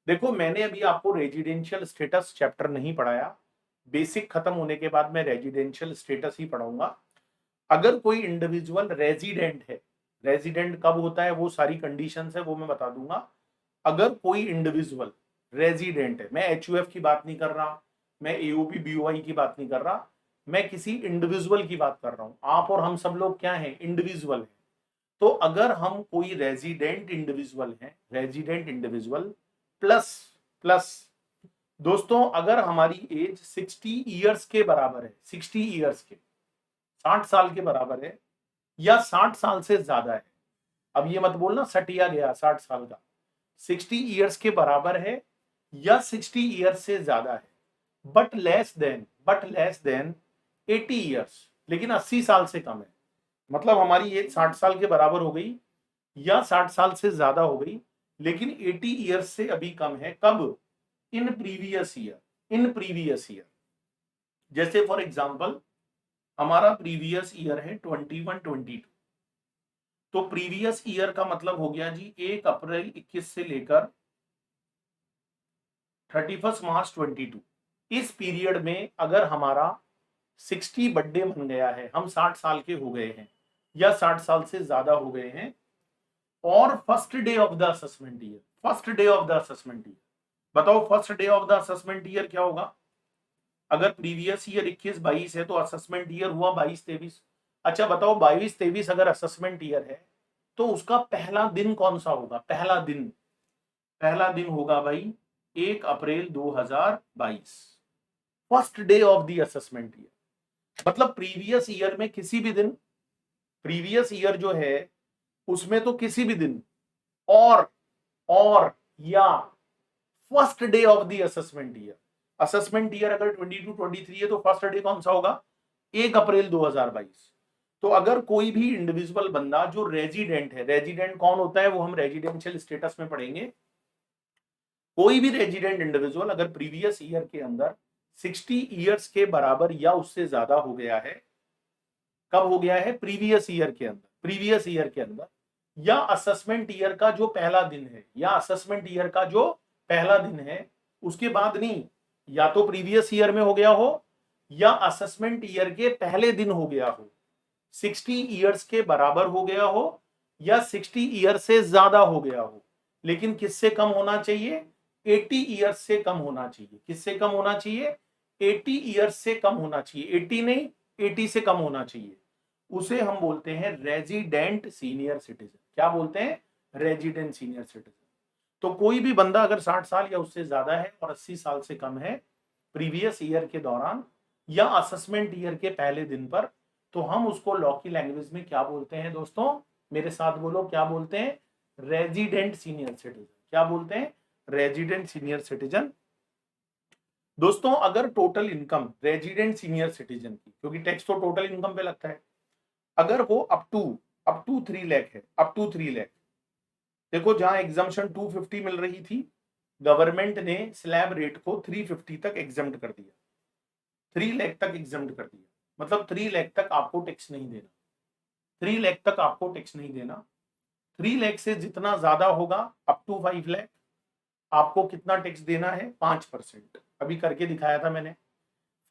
देखो, मैंने अभी आपको रेजिडेंशियल स्टेटस चैप्टर नहीं पढ़ाया। बेसिक खत्म होने के बाद मैं रेजिडेंशियल स्टेटस ही पढ़ाऊंगा। अगर कोई इंडिविजुअल रेजिडेंट है, रेजिडेंट कब होता है, वो सारी कंडीशंस है वो मैं बता दूंगा। अगर कोई इंडिविजुअल रेजिडेंट है, मैं HUF की बात नहीं कर रहा, मैं AOP BOI की बात नहीं कर रहा, मैं किसी इंडिविजुअल की बात कर रहा हूं। आप और हम सब लोग क्या हैं, इंडिविजुअल हैं। तो अगर हम कोई रेजिडेंट इंडिविजुअल हैं, रेजिडेंट इंडिविजुअल प्लस प्लस दोस्तों, अगर हमारी एज 60 ईयर्स के बराबर है, 60 ईयर्स के, 60 साल के बराबर है, या 60 साल से ज्यादा है। अब ये मत बोलना सटिया गया 60 साल का। 60 ईयर्स के बराबर है या 60 ईयर्स से ज्यादा है, बट लेस देन 80 ईयर्स, लेकिन 80 साल से कम है। मतलब हमारी एज 60 साल के बराबर हो गई या 60 साल से ज्यादा हो गई, लेकिन 80 ईयर्स से अभी कम है। कब, इन प्रीवियस ईयर। जैसे फॉर एग्जांपल, हमारा प्रीवियस ईयर है 21-22। तो प्रीवियस ईयर का मतलब हो गया जी 1 अप्रैल 21 से लेकर 31 मार्च 22। इस पीरियड में अगर हमारा 60 बर्थडे बन गया है, हम 60 साल के हो गए हैं या 60 साल से ज्यादा हो गए हैं, और first day of the assessment year, बताओ first day of the assessment year क्या होगा। अगर प्रीवियस ईयर 21-22 है तो असेसमेंट ईयर हुआ 22-23। अच्छा बताओ, 22-23 अगर असेसमेंट ईयर है तो उसका पहला दिन कौन सा होगा। पहला दिन होगा भाई 1 अप्रैल 2022, first day of the assessment year. मतलब प्रीवियस ईयर में किसी भी दिन, प्रीवियस ईयर जो है उसमें तो किसी भी दिन और या first day of the assessment year. Assessment year अगर 22-23 है तो फर्स्ट डे कौन सा होगा? 1 अप्रैल 2022। तो अगर कोई भी इंडिविजुअल बंदा जो रेजिडेंट है, रेजिडेंट कौन होता है वो हम रेजिडेंशियल स्टेटस में पढ़ेंगे। कोई भी रेजिडेंट इंडिविजुअल अगर प्रीवियस ईयर के अंदर 60 ईयर्स के बराबर या उससे ज्यादा हो गया है, कब हो गया है? प्रीवियस ईयर के अंदर, प्रीवियस ईयर के अंदर, या असेसमेंट ईयर का जो पहला दिन है, या असेसमेंट ईयर का जो पहला दिन है उसके बाद नहीं, या तो प्रीवियस ईयर में हो गया हो या असेसमेंट ईयर के पहले दिन हो गया हो, 60 ईयर्स के बराबर हो गया हो या 60 ईयर से ज्यादा हो गया हो, लेकिन किससे कम होना चाहिए? 80 ईयर्स से कम होना चाहिए। किससे कम होना चाहिए? 80 ईयर्स से कम होना चाहिए। 80 नहीं, 80 से कम होना चाहिए। उसे हम बोलते हैं रेजिडेंट सीनियर सिटीजन। क्या बोलते हैं? Resident senior citizen. तो कोई भी बंदा अगर 60 साल या उससे ज्यादा है और 80 साल से कम है प्रीवियस ईयर के दौरान या असेसमेंट ईयर के पहले दिन पर, तो हम उसको लॉ की लैंग्वेज में क्या बोलते हैं दोस्तों? मेरे साथ बोलो, क्या बोलते हैं? Resident senior citizen. क्या बोलते हैं? Resident senior citizen. दोस्तों अगर total income resident senior citizen की, क्योंकि टैक्स तो टोटल इनकम पे लगता है, अगर वो अप टू 3 लाख है, अप टू 3 लाख, देखो जहां एग्जाम्पशन 250 मिल रही थी, गवर्नमेंट ने स्लैब रेट को 350 तक एग्जाम्प्ट कर दिया, 3 लाख तक एग्जाम्प्ट कर दिया। मतलब 3 लाख तक आपको टैक्स नहीं देना, 3 लाख तक आपको टैक्स नहीं देना। 3 लाख से जितना ज्यादा होगा अप टू 5 लाख, आपको कितना टैक्स देना है? 5%। अभी करके दिखाया था मैंने।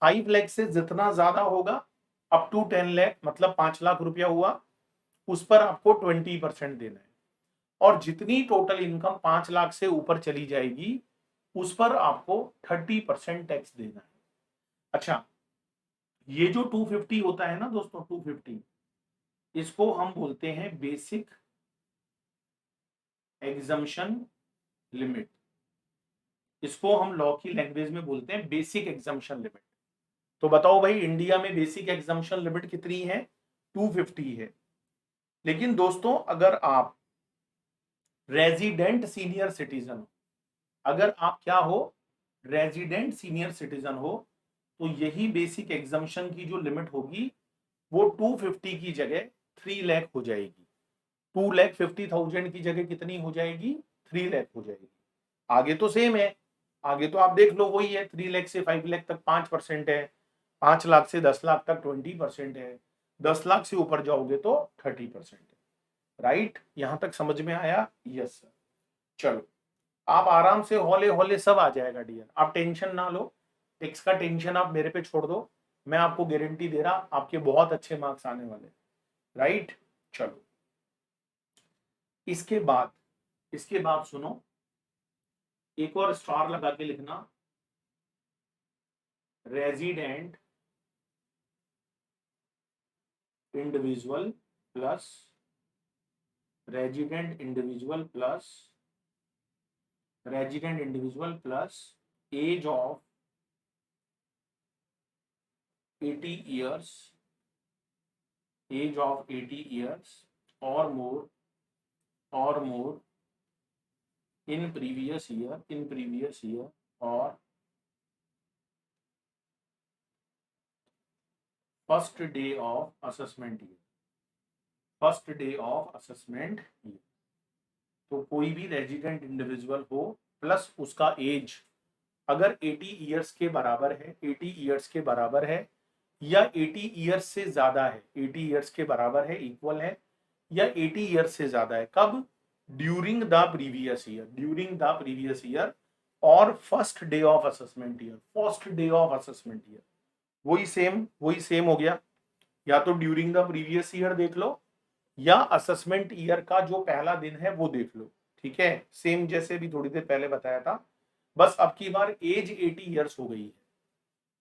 5 लाख से जितना ज्यादा होगा अप टू 10 लाख, मतलब 5 लाख रुपया हुआ, उस पर आपको 20% देना है। और जितनी टोटल इनकम 5 लाख से ऊपर चली जाएगी उस पर आपको 30% टैक्स देना है। अच्छा, ये जो 250 होता है ना दोस्तों, 250, इसको हम बोलते हैं बेसिक एग्जम्पशन लिमिट। इसको हम लॉ की लैंग्वेज में बोलते हैं बेसिक एग्जम्पशन लिमिट। तो बताओ भाई, इंडिया में बेसिक एग्जम्पशन लिमिट कितनी है? 250 है। लेकिन दोस्तों अगर आप रेजिडेंट सीनियर सिटीजन हो, अगर आप क्या हो? रेजिडेंट सीनियर सिटीजन हो, तो यही बेसिक एग्जम्पशन की जो लिमिट होगी वो 250 की जगह 3 लाख हो जाएगी। 2,50,000 की जगह कितनी हो जाएगी? 3 लाख हो जाएगी। आगे तो सेम है, आगे तो आप देख लो वही है, 3 लाख से 5 लाख तक 5% है, 5 लाख से 10 लाख तक 20% है, 10 लाख से ऊपर जाओगे तो 30% है। राइट? यहां तक समझ में आया? Yes sir. चलो, आप आराम से हौले हौले सब आ जाएगा डियर, आप टेंशन ना लो। टेक्स का टेंशन आप मेरे पे छोड़ दो, मैं आपको गारंटी दे रहा आपके बहुत अच्छे मार्क्स आने वाले। राइट? चलो, इसके बाद सुनो, एक और स्टार लगा के लिखना, resident individual plus, resident individual plus, resident individual plus age of 80 years, age of 80 years or more in previous year or first day of assessment year, first day of assessment year। तो कोई भी resident individual हो plus उसका as अगर 80 years के बराबर है, 80 years के बराबर है या 80 ईयर्स से ज्यादा है, 80 ईयर्स के बराबर है, इक्वल है, या 80 ईयर्स से ज्यादा है, कब? During the previous year, during the previous year और first day of assessment year, first day of assessment year. वही सेम हो गया, या तो ड्यूरिंग द प्रीवियस ईयर देख लो या असेसमेंट ईयर का जो पहला दिन है वो देख लो। ठीक है, सेम जैसे भी थोड़ी देर पहले बताया था, बस अब की बार एज 80 ईयर्स हो गई है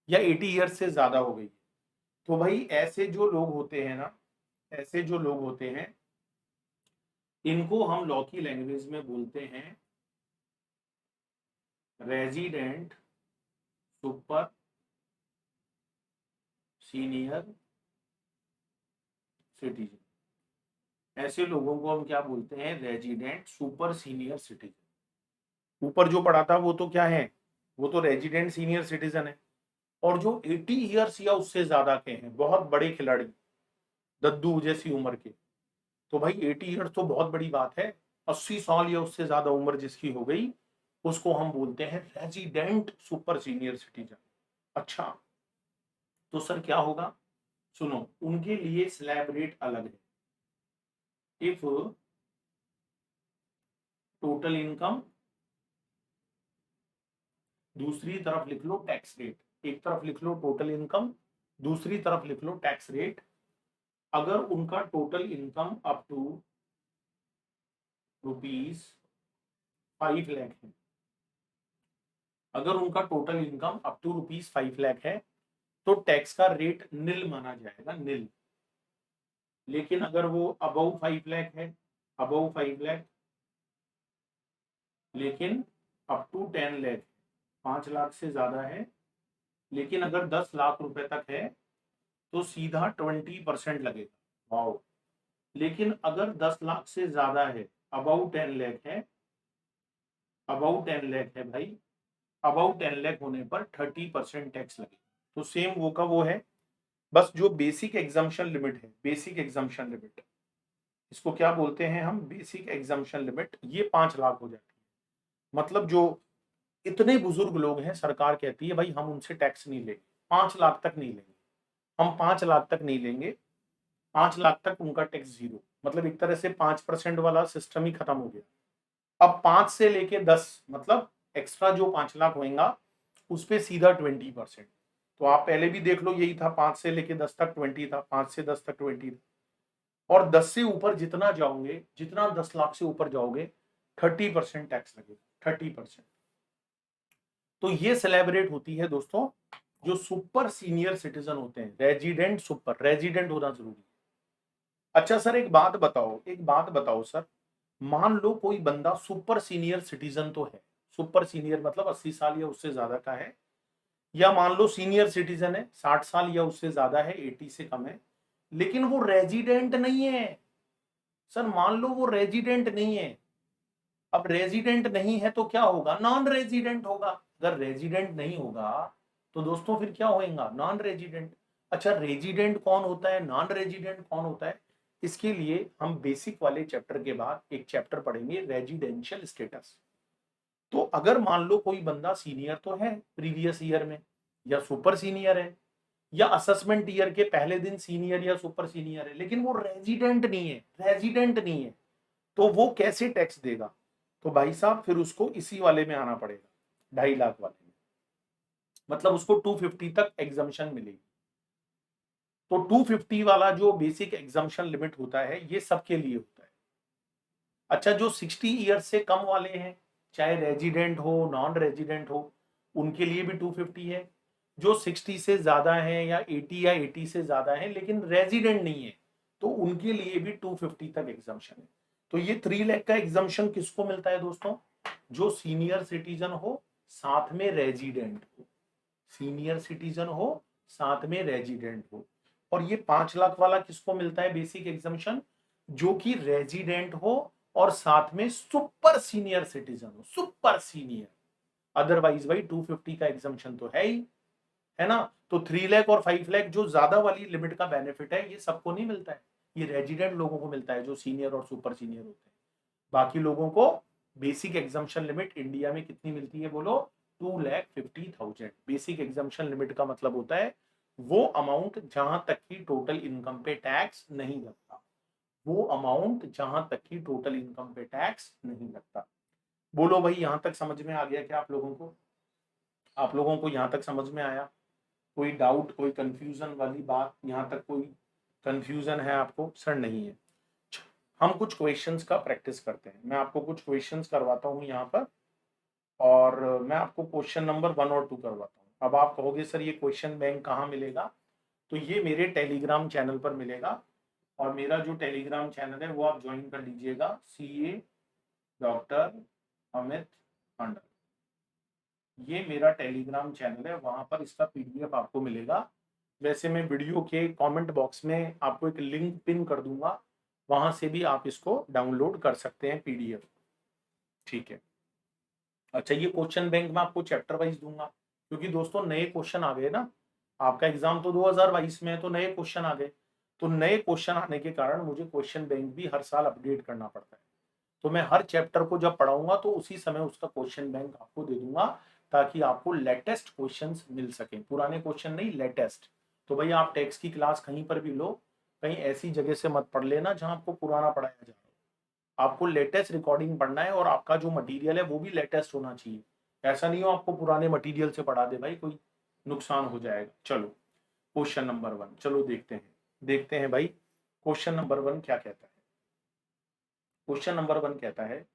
या 80 ईयर्स से ज्यादा हो गई है। तो भाई ऐसे जो लोग होते हैं ना, ऐसे जो लोग होते हैं इनको हम लॉ की लैंग्वेज में बोलते हैं रेजिडेंट सुपर सीनियर सिटीजन। ऐसे लोगों को हम क्या बोलते हैं, रेजिडेंट सुपर सीनियर सिटीजन। ऊपर जो पढ़ा था वो तो क्या है, वो तो रेजिडेंट सीनियर सिटीजन है। और जो 80 ईयर्स या उससे ज्यादा के हैं, बहुत बड़े खिलाड़ी, दद्दू जैसी उम्र के, तो भाई 80 ईयर्स तो बहुत बड़ी बात है। 80 साल या उससे ज्यादा उम्र जिसकी हो गई, उसको हम बोलते हैं रेजिडेंट सुपर सीनियर सिटीजन। अच्छा, तो सर क्या होगा, सुनो, उनके लिए स्लैब रेट अलग है। इफ टोटल इनकम, दूसरी तरफ लिख लो टैक्स रेट, एक तरफ लिख लो टोटल इनकम, दूसरी तरफ लिख लो टैक्स रेट। अगर उनका total income up to ₹5 lakh है, अगर उनका total income up to ₹5 lakh है, तो टैक्स का रेट नील माना जाएगा, नील। लेकिन अगर वो अबव 5 लाख है, अबव 5 लाख, लेकिन अप टू 10 लाख, 5 लाख से ज्यादा है, लेकिन अगर 10 लाख रुपए तक है, तो सीधा 20% लगेगा। वाओ। लेकिन अगर 10 लाख से ज्यादा है, अबाउ 10 लाख है, अबाउ 10 लाख है भाई, अबाउ 10 लाख होने पर 30% टैक्स लगेगा। तो सेम वो का वो है, बस जो बेसिक एग्जाम्पशन लिमिट है, बेसिक एग्जाम्पशन लिमिट, इसको क्या बोलते हैं हम, बेसिक एग्जाम्पशन लिमिट, ये 5 लाख हो जाती है। मतलब जो इतने बुजुर्ग लोग हैं, सरकार कहती है भाई हम उनसे टैक्स नहीं लेंगे, 5 लाख तक नहीं लेंगे, हम 5 लाख तक नहीं लेंगे, 5 लाख तक उनका टैक्स जीरो। मतलब एक तरह से 5% वाला सिस्टम ही खत्म हो गया। अब 5 से लेके 10, मतलब एक्स्ट्रा जो 5 लाख होगा उस पे सीधा 20%। तो आप पहले भी देख लो, यही था, 5 से लेके 10 तक 20 था, 5 से 10 तक 20 था। और 10 से ऊपर जितना जाओगे, जितना 10 लाख से ऊपर जाओगे, 30% टैक्स लगेगा, 30%। तो ये सेलिब्रेट होती है दोस्तों, जो सुपर सीनियर सिटीजन होते हैं, रेजिडेंट सुपर, रेजिडेंट होना जरूरी है। अच्छा सर एक बात बताओ, एक बात बताओ सर, मान लो कोई बंदा सुपर सीनियर सिटीजन तो है, सुपर सीनियर मतलब 80 साल या उससे ज्यादा का है, या मान लो सीनियर सिटीजन है, 60 साल या उससे ज्यादा है, 80 से कम है, लेकिन वो रेजिडेंट नहीं है। सर मान लो वो रेजिडेंट नहीं है, अब रेजिडेंट नहीं है तो क्या होगा, नॉन रेजिडेंट होगा। अगर रेजिडेंट नहीं होगा तो दोस्तों फिर क्या होएगा, नॉन रेजिडेंट। अच्छा रेजिडेंट कौन होता है, नॉन रेजिडेंट कौन होता है, इसके लिए हम बेसिक वाले चैप्टर के बाद एक चैप्टर पढ़ेंगे, रेजिडेंशियल स्टेटस। तो अगर मान लो कोई बंदा सीनियर तो है प्रीवियस ईयर में, या सुपर सीनियर है, या असेसमेंट ईयर के पहले दिन सीनियर या सुपर सीनियर है, लेकिन वो रेजिडेंट नहीं है, रेजिडेंट नहीं है, तो वो कैसे टैक्स देगा। तो भाई साहब फिर उसको इसी वाले में आना पड़ेगा, 2.5 लाख वाले में, मतलब उसको 250 तक एग्जम्पशन मिलेगी। तो 250 वाला जो बेसिक एग्जम्पशन लिमिट होता है, ये सबके लिए होता है। अच्छा जो 60 ईयर से कम वाले हैं, चाहे रेजिडेंट हो नॉन रेजिडेंट हो, उनके लिए भी 250 है। जो 60 से ज्यादा है, या 80 या 80 से ज्यादा है लेकिन रेजिडेंट नहीं है, तो उनके लिए भी 250 तक एग्जम्पशन है। तो ये 3 लाख का एग्जम्पशन किसको मिलता है दोस्तों, जो सीनियर सिटीजन हो साथ में रेजिडेंट हो, सीनियर सिटीजन हो साथ में रेजिडेंट हो। और ये 5 लाख वाला किसको मिलता है बेसिक एग्जम्पशन, जो कि रेजिडेंट हो और साथ में सुपर सीनियर सिटीजन हो, सुपर सीनियर। अदरवाइज भाई 250 का एग्जम्पशन तो है ही, है ना। तो 3 लाख और 5 लाख जो ज्यादा वाली लिमिट का बेनिफिट है, ये सबको नहीं मिलता है, ये रेजिडेंट लोगों को मिलता है जो सीनियर और सुपर सीनियर होते हैं। बाकी लोगों को बेसिक एग्जम्पशन लिमिट इंडिया में कितनी मिलती है बोलो, 2,50,000। बेसिक एग्जम्पशन लिमिट का मतलब होता है वो अमाउंट जहां तक की टोटल इनकम पे टैक्स नहीं लगता, वो अमाउंट जहां तक की टोटल इनकम पे टैक्स नहीं लगता। बोलो भाई यहां तक समझ में आ गया क्या आप लोगों को, आप लोगों को यहां तक समझ में आया, कोई डाउट कोई कंफ्यूजन वाली बात, यहां तक कोई कंफ्यूजन है आपको, सर नहीं है। हम कुछ क्वेश्चंस का प्रैक्टिस करते हैं, मैं आपको कुछ क्वेश्चंस करवाता हूं यहाँ पर, और मैं आपको क्वेश्चन नंबर 1 और 2 करवाता हूँ। अब आप कहोगे सर ये क्वेश्चन बैंक कहाँ मिलेगा, तो ये मेरे टेलीग्राम चैनल पर मिलेगा। और मेरा जो टेलीग्राम चैनल है वो आप ज्वाइन कर लीजिएगा, CA डॉक्टर अमित मंडल, ये मेरा टेलीग्राम चैनल है, वहां पर इसका PDF आपको मिलेगा। वैसे मैं वीडियो के कमेंट बॉक्स में आपको एक लिंक पिन कर दूंगा, वहां से भी आप इसको डाउनलोड कर सकते हैं पीडीएफ। ठीक है। अच्छा, ये क्वेश्चन बैंक मैं आपको चैप्टर वाइज दूंगा, क्योंकि दोस्तों नए क्वेश्चन आ गए ना। आपका एग्जाम तो 2022 में है, तो नए क्वेश्चन आ गए। तो नए क्वेश्चन आने के कारण मुझे क्वेश्चन बैंक भी हर साल अपडेट करना पड़ता है। तो मैं हर चैप्टर को जब पढ़ाऊंगा तो उसी समय उसका क्वेश्चन बैंक आपको दे दूंगा, ताकि आपको लेटेस्ट क्वेश्चंस मिल सके, पुराने क्वेश्चन नहीं, लेटेस्ट। तो भाई आप टेक्स की क्लास कहीं पर भी लो, कहीं ऐसी जगह से मत पढ़ लेना जहां आपको पुराना पढ़ाया जा रहा है। आपको लेटेस्ट रिकॉर्डिंग पढ़ना है, और आपका जो मटेरियल है वो भी लेटेस्ट होना चाहिए। ऐसा नहीं हो आपको पुराने मटेरियल से पढ़ा दे भाई, कोई नुकसान हो जाएगा। चलो क्वेश्चन नंबर 1 चलो देखते हैं भाई क्वेश्चन नंबर 1 क्या कहता है। क्वेश्चन नंबर 1 कहता है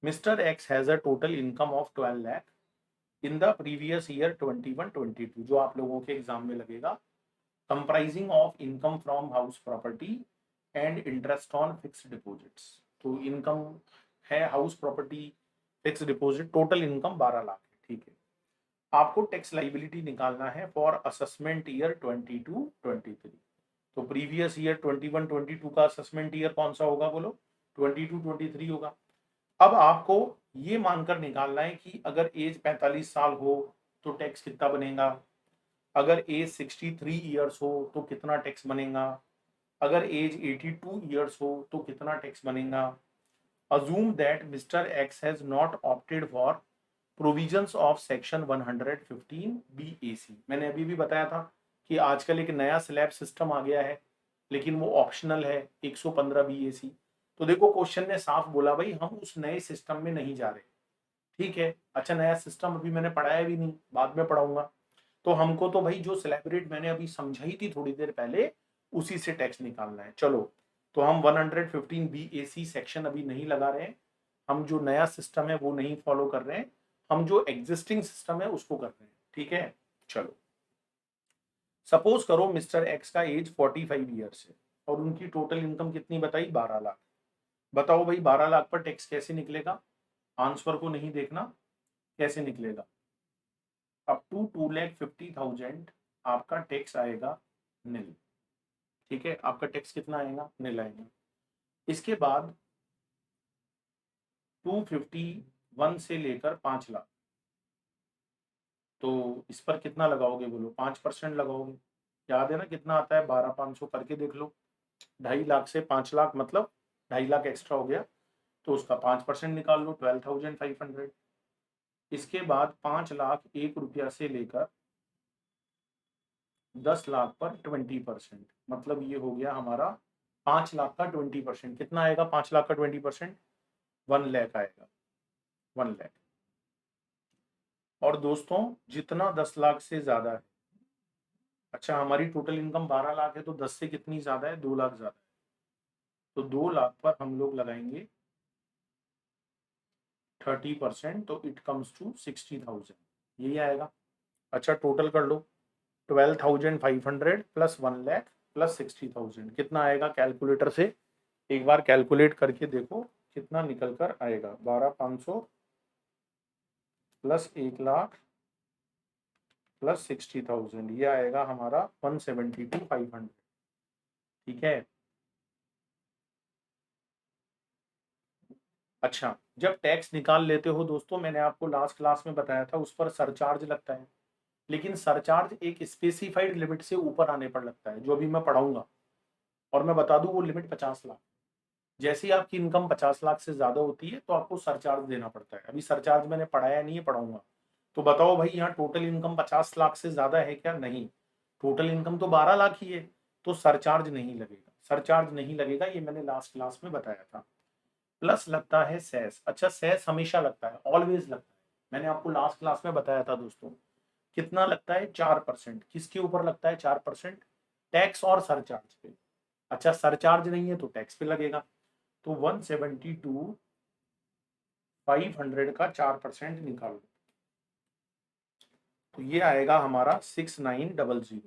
mister x has a total income of 12 lakh in the previous year 21-22, जो आप लोगों के एग्जाम में लगेगा, comprising of income from house property and interest on fixed deposits. तो इनकम है house property, fix deposit, total income 12 lakh है। ठीक है। आपको टैक्स लाइबिलिटी निकालना है फॉर असेसमेंट ईयर 22-23। तो प्रीवियस ईयर 21-22 का असेसमेंट ईयर कौन सा होगा बोलो? 22-23 होगा। अब आपको ये मानकर निकालना है कि अगर एज 45 साल हो तो टैक्स कितना बनेगा, अगर एज 63 ईयर्स हो तो कितना टैक्स बनेगा, अगर एज 82 ईयर्स हो तो कितना टैक्स बनेगा। Assume that mister x has not opted for provisions of section 115 BAC। मैंने अभी भी बताया था कि आजकल एक नया स्लैब सिस्टम आ गया है, लेकिन वो ऑप्शनल है 115 BAC। तो देखो क्वेश्चन ने साफ बोला भाई हम उस नए सिस्टम में नहीं जा रहे। ठीक है। अच्छा, नया सिस्टम अभी मैंने पढ़ाया भी नहीं, बाद में पढ़ाऊंगा। तो हमको तो भाई जो स्लैब रेट मैंने अभी समझाई थी थोड़ी देर पहले, उसी से टैक्स निकालना है। चलो, तो हम 115 BAC सेक्शन अभी नहीं लगा रहे हैं। हम जो नया सिस्टम है वो नहीं फॉलो कर रहे हैं, हम जो एग्जिस्टिंग सिस्टम है उसको कर रहे हैं। ठीक है। चलो, सपोज करो मिस्टर एक्स का एज 45 ईयर्स है और उनकी टोटल इनकम कितनी बताई? 12 लाख। बताओ भाई 12 लाख पर टैक्स कैसे निकलेगा? आंसर को नहीं देखना, कैसे निकलेगा। अप टू 2,50,000 आपका टैक्स आएगा नील। ठीक है, आपका टैक्स कितना आएगा? नील आएगा। इसके बाद 251 से लेकर 5 लाख, तो इस पर कितना लगाओगे बोलो? 5% लगाओगे। याद है ना कितना आता है? 12,500 करके देख लो। 2.5 लाख से 5 लाख मतलब 2.5 लाख एक्स्ट्रा हो गया, तो उसका 5% निकाल लो, 12,500। इसके बाद 5 लाख 1 रुपया से लेकर 10 लाख पर 20%, मतलब ये हो गया हमारा 5 लाख का 20%। कितना आएगा 5 लाख का 20%? 1 लाख आएगा, 1 लाख। और दोस्तों जितना 10 लाख से ज्यादा है, अच्छा हमारी टोटल इनकम 12 लाख है, तो 10 से कितनी ज्यादा है? 2 लाख ज्यादा है। तो 2 लाख पर हम लोग लगाएंगे 30%, तो इट कम्स टू 60,000, यही आएगा। अच्छा टोटल कर लो, 12,500 प्लस 1 लाख प्लस 60,000 कितना आएगा? कैलकुलेटर से एक बार कैलकुलेट करके देखो कितना निकल कर आएगा। 12,500 प्लस 1 लाख प्लस 60,000, ये आएगा हमारा 172,500। ठीक है। अच्छा, जब टैक्स निकाल लेते हो दोस्तों, मैंने आपको लास्ट क्लास में बताया था उस पर सरचार्ज लगता है, लेकिन सरचार्ज एक स्पेसिफाइड लिमिट से ऊपर आने पर लगता है, जो अभी मैं पढ़ाऊंगा। और मैं बता दूं वो लिमिट 50 लाख। जैसे ही आपकी इनकम 50 लाख से ज्यादा होती है तो आपको सरचार्ज देना पड़ता है। अभी सरचार्ज मैंने पढ़ाया नहीं है, पढ़ाऊंगा। तो बताओ भाई यहाँ टोटल इनकम 50 लाख से ज्यादा है क्या? नहीं, टोटल इनकम तो 12 लाख ही है, तो सरचार्ज नहीं लगेगा। सरचार्ज नहीं लगेगा, ये मैंने लास्ट क्लास में बताया था। प्लस लगता है सेस। अच्छा, सेस हमेशा लगता है, ऑलवेज लगता है। मैंने आपको लास्ट क्लास में बताया था दोस्तों, कितना लगता है? 4%। किसके ऊपर लगता है 4%? टैक्स और सरचार्ज पे। अच्छा, सरचार्ज नहीं है तो टैक्स पे लगेगा। तो 172,500 का 4% निकालो, तो ये आएगा हमारा 6,900।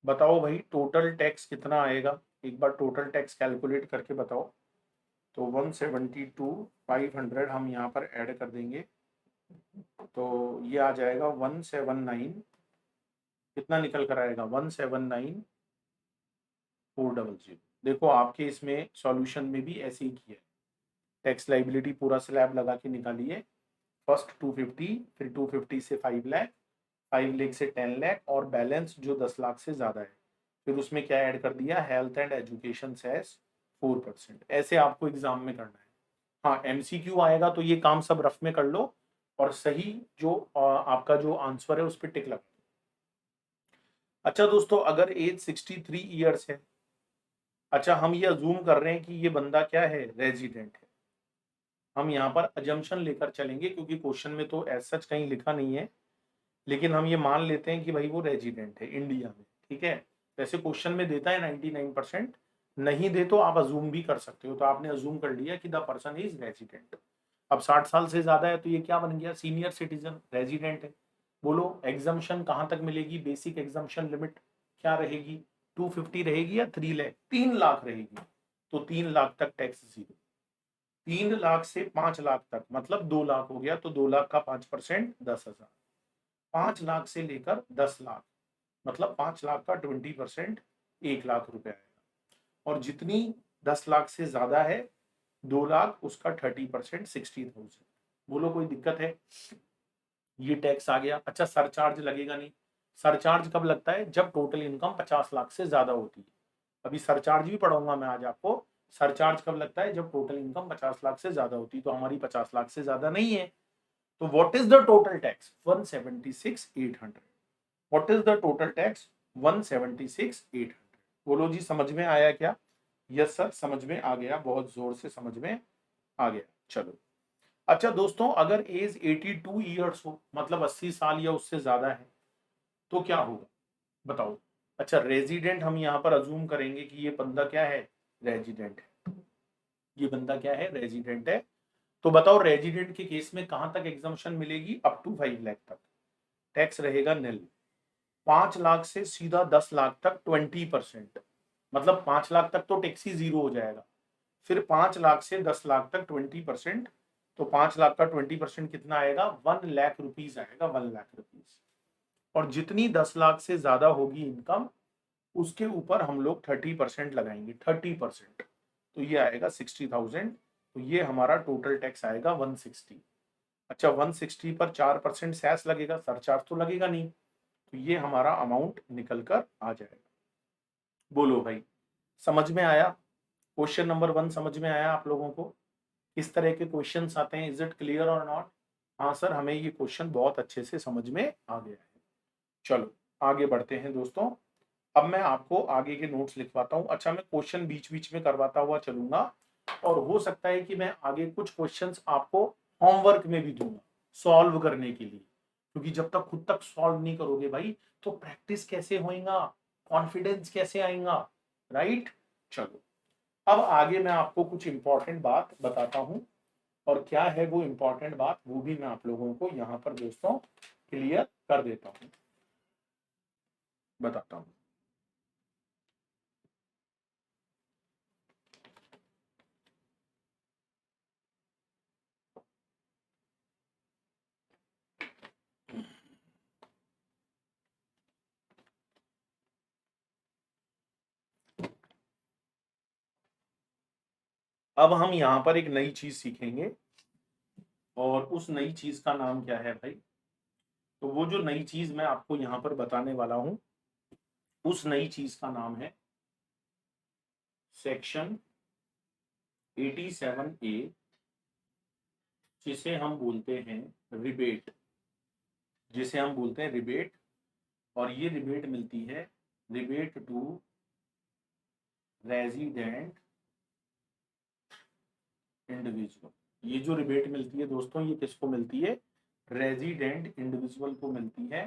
बताओ भाई टोटल टैक्स कितना आएगा? एक बार टोटल टैक्स कैलकुलेट करके बताओ। तो 172,500 हम यहाँ पर ऐड कर देंगे, तो ये आ जाएगा 179। कितना निकल कर आएगा? 179,400। देखो आपके इसमें सॉल्यूशन में भी ऐसे ही किया है, टैक्स लाइबिलिटी पूरा स्लैब लगा के निकालिए, फर्स्ट 250, फिर 250 से 5 लाख, 5 लाख से 10 लाख, और बैलेंस जो 10 लाख से ज्यादा है, फिर उसमें क्या ऐड कर दिया, हेल्थ एंड एजुकेशन सेस 4%। ऐसे आपको एग्जाम में करना है। हाँ, एमसीक्यू आएगा तो ये काम सब रफ में कर लो, और सही जो आपका जो आंसर है उस पर टिक लगा। अच्छा दोस्तों, अगर एज 63 ईयर्स है, अच्छा हम ये अजूम कर रहे हैं कि ये बंदा क्या है, रेजिडेंट है। हम यहाँ पर अजम्पशन लेकर चलेंगे क्योंकि क्वेश्चन में तो एज सच कहीं लिखा नहीं है, लेकिन हम ये मान लेते हैं कि भाई वो रेजिडेंट है इंडिया में, ठीक है। वैसे क्वेश्चन में देता है 99%, नहीं दे तो आप अजूम भी कर सकते हो, तो आपने अजूम कर लिया कि द पर्सन इज रेजिडेंट। अब 60 साल से ज्यादा है तो ये क्या बन गया, सीनियर सिटीजन, रेजिडेंट है। बोलो एग्जम्पशन कहां तक मिलेगी, बेसिक एग्जम्पशन लिमिट क्या रहेगी, 250 रहेगी या 3 लाख, 3 लाख रहेगी। तो 3 लाख तक टैक्स जीरो, 3 लाख से 5 लाख तक मतलब 2 लाख हो गया, तो 2 लाख का 5% 10,000, 5 लाख से लेकर 10 लाख मतलब 5 लाख का 20% 1 लाख रुपए आएगा। और जितनी 10 लाख से ज्यादा है 2 लाख, उसका 30% 60,000। बोलो कोई दिक्कत है, ये टैक्स आ गया। अच्छा सरचार्ज लगेगा नहीं, सरचार्ज कब लगता है, जब टोटल इनकम 50 लाख से ज्यादा होती है। अभी सरचार्ज भी पढ़ाऊंगा मैं आज आपको, सरचार्ज कब लगता है, जब टोटल इनकम 50 लाख से ज्यादा होती है, तो हमारी 50 लाख से ज्यादा नहीं है। तो what is the total tax, 176,800। What is the total tax, 176,800। बोलो जी समझ में आया क्या, यस सर समझ में आ गया, बहुत जोर से समझ में आ गया। चलो अच्छा दोस्तों, अगर एज 82 ईयर्स हो, मतलब 80 साल या उससे ज्यादा है, तो क्या होगा बताओ। अच्छा रेजिडेंट हम यहाँ पर अजूम करेंगे कि ये बंदा क्या है, रेजिडेंट है, ये बंदा क्या है, रेजिडेंट है। तो बताओ रेजिडेंट के केस में कहां तक एग्जम्पशन मिलेगी, अप टू 5 लाख तक टैक्स रहेगा निल। 5 लाख से सीधा 10 लाख तक 20%, मतलब 5 लाख तक तो टैक्स ही जीरो हो जाएगा। फिर 5 लाख से 10 लाख तक 20%, तो 5 लाख का 20% कितना आएगा, 1 लाख रुपीज आएगा, 1 लाख रुपीज। और जितनी 10 लाख से ज्यादा होगी इनकम, उसके ऊपर हम लोग 30% लगाएंगे, 30%, तो ये आएगा 60,000। तो ये हमारा टोटल टैक्स आएगा 160। अच्छा 160 पर 4% सेस लगेगा, सरचार्ज तो लगेगा नहीं, तो ये हमारा अमाउंट निकल कर आ जाएगा। बोलो भाई समझ में आया, क्वेश्चन नंबर 1 समझ में आया आप लोगों को, किस तरह के क्वेश्चंस आते हैं, इज इट क्लियर और नॉट। हाँ सर हमें ये क्वेश्चन बहुत अच्छे से समझ में आ गया है। चलो आगे बढ़ते हैं दोस्तों, अब मैं आपको आगे के नोट्स लिखवाता हूँ। अच्छा मैं क्वेश्चन बीच बीच में करवाता हुआ चलूंगा, और हो सकता है कि मैं आगे कुछ क्वेश्चंस आपको होमवर्क में भी दूंगा सॉल्व करने के लिए, क्योंकि जब तक खुद तक सॉल्व नहीं करोगे भाई, तो प्रैक्टिस कैसे होएगा, कॉन्फिडेंस कैसे आएगा, राइट। चलो अब आगे मैं आपको कुछ इंपॉर्टेंट बात बताता हूँ, और क्या है वो इंपॉर्टेंट बात, वो भी मैं आप लोगों को यहाँ पर दोस्तों क्लियर कर देता हूँ, बताता हूँ। अब हम यहाँ पर एक नई चीज सीखेंगे, और उस नई चीज का नाम क्या है भाई, तो वो जो नई चीज मैं आपको यहाँ पर बताने वाला हूँ, उस नई चीज का नाम है सेक्शन 87A, जिसे हम बोलते हैं रिबेट, जिसे हम बोलते हैं रिबेट। और ये रिबेट मिलती है, रिबेट टू रेजिडेंट इंडिविजुअल। ये जो रिबेट मिलती है दोस्तों, ये किसको मिलती है, रेजिडेंट इंडिविजुअल को मिलती है,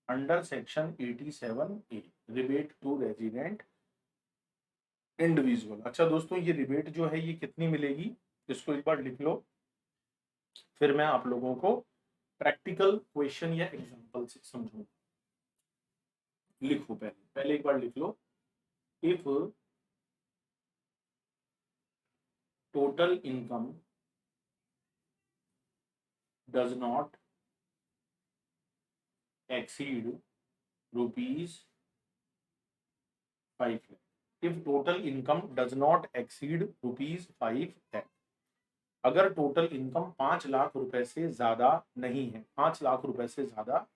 under section 87A, rebate to resident individual. अच्छा दोस्तों ये रिबेट जो है ये कितनी मिलेगी, इसको एक बार लिख लो, फिर मैं आप लोगों को प्रैक्टिकल क्वेश्चन या एग्जांपल से समझूंगा। लिखो पहले पहले एक बार लिख लो, if total income does not exceed rupees 5 lakh, if total income does not exceed ₹5 है। अगर टोटल इनकम 5 लाख रुपए से ज्यादा नहीं है, 5 लाख रुपए से ज्यादा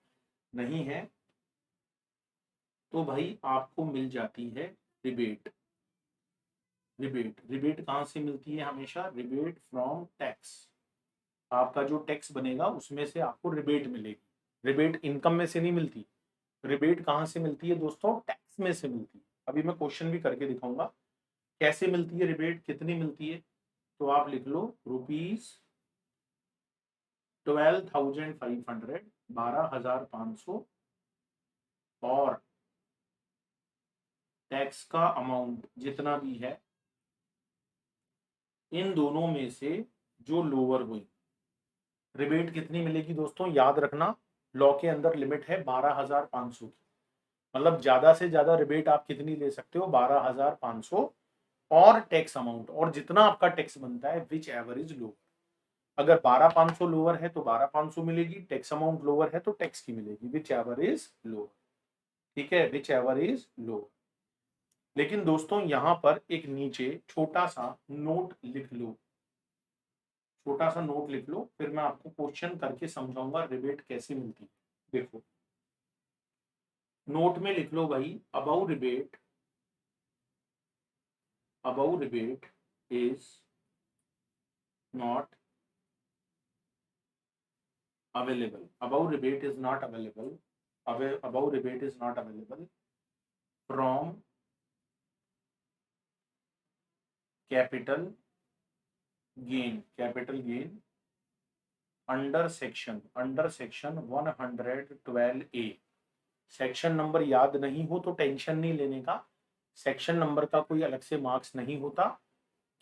नहीं है, तो भाई आपको मिल जाती है रिबेट। रिबेट कहां से मिलती है? हमेशा रिबेट फ्रॉम टैक्स। आपका जो टैक्स बनेगा उसमें से आपको रिबेट मिलेगी। रिबेट इनकम में से नहीं मिलती। रिबेट कहां से मिलती है दोस्तों? टैक्स में से मिलती है। अभी मैं क्वेश्चन भी करके दिखाऊंगा कैसे मिलती है रिबेट, कितनी मिलती है। तो आप लिख लो ₹12,500, 12,500, और टैक्स का अमाउंट जितना भी है, इन दोनों में से जो लोअर हुई। रिबेट कितनी मिलेगी दोस्तों? याद रखना, लॉ के अंदर लिमिट है 12,500 की। मतलब ज्यादा से ज्यादा रिबेट आप कितनी ले सकते हो? 12,500, और टैक्स अमाउंट, और जितना आपका टैक्स बनता है, विच एवर इज लोअर। अगर 12,500 लोअर है तो 12,500 मिलेगी, टैक्स अमाउंट लोअर है तो टैक्स की मिलेगी, विच एवर इज लोअर। ठीक है, विच एवर इज लोअर। लेकिन दोस्तों यहां पर एक नीचे छोटा सा नोट लिख लो, छोटा सा नोट लिख लो, फिर मैं आपको क्वेश्चन करके समझाऊंगा रिबेट कैसे मिलती है। देखो, नोट में लिख लो भाई, above rebate is not available. Above rebate is not available. Above rebate is not available from capital gain. Capital gain under section 112A। Section number याद नहीं हो तो टेंशन नहीं लेने का, सेक्शन नंबर का कोई अलग से मार्क्स नहीं होता,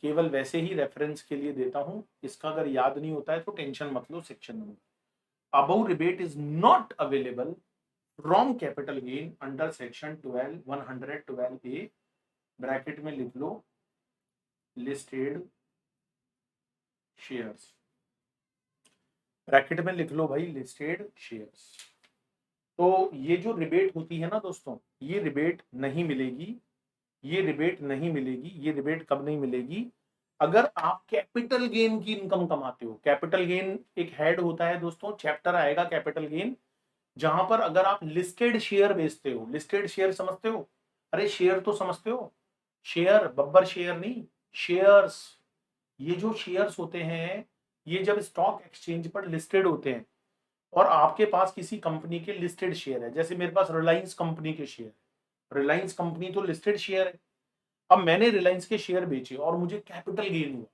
केवल वैसे ही रेफरेंस के लिए देता हूं। इसका अगर याद नहीं होता है तो टेंशन मत लो। Section number, above rebate is not available from capital gain under section 112A, bracket में लिख लो लिस्टेड शेयर्स। ब्रैकेट में लिख लो भाई लिस्टेड शेयर्स। तो ये जो रिबेट होती है ना दोस्तों, ये रिबेट नहीं मिलेगी, ये रिबेट नहीं मिलेगी। ये रिबेट कब नहीं मिलेगी? अगर आप कैपिटल गेन की इनकम कमाते हो। कैपिटल गेन एक हेड होता है दोस्तों, चैप्टर आएगा कैपिटल गेन, जहां पर अगर आप लिस्टेड शेयर बेचते हो। लिस्टेड शेयर समझते हो? अरे शेयर तो समझते हो, शेयर, बब्बर शेयर नहीं, शेयर्स। ये जो शेयर्स होते हैं, ये जब स्टॉक एक्सचेंज पर लिस्टेड होते हैं और आपके पास किसी कंपनी के लिस्टेड शेयर है, जैसे मेरे पास रिलायंस कंपनी के शेयर, रिलायंस कंपनी तो लिस्टेड शेयर है। अब मैंने रिलायंस के शेयर बेचे और मुझे कैपिटल गेन हुआ।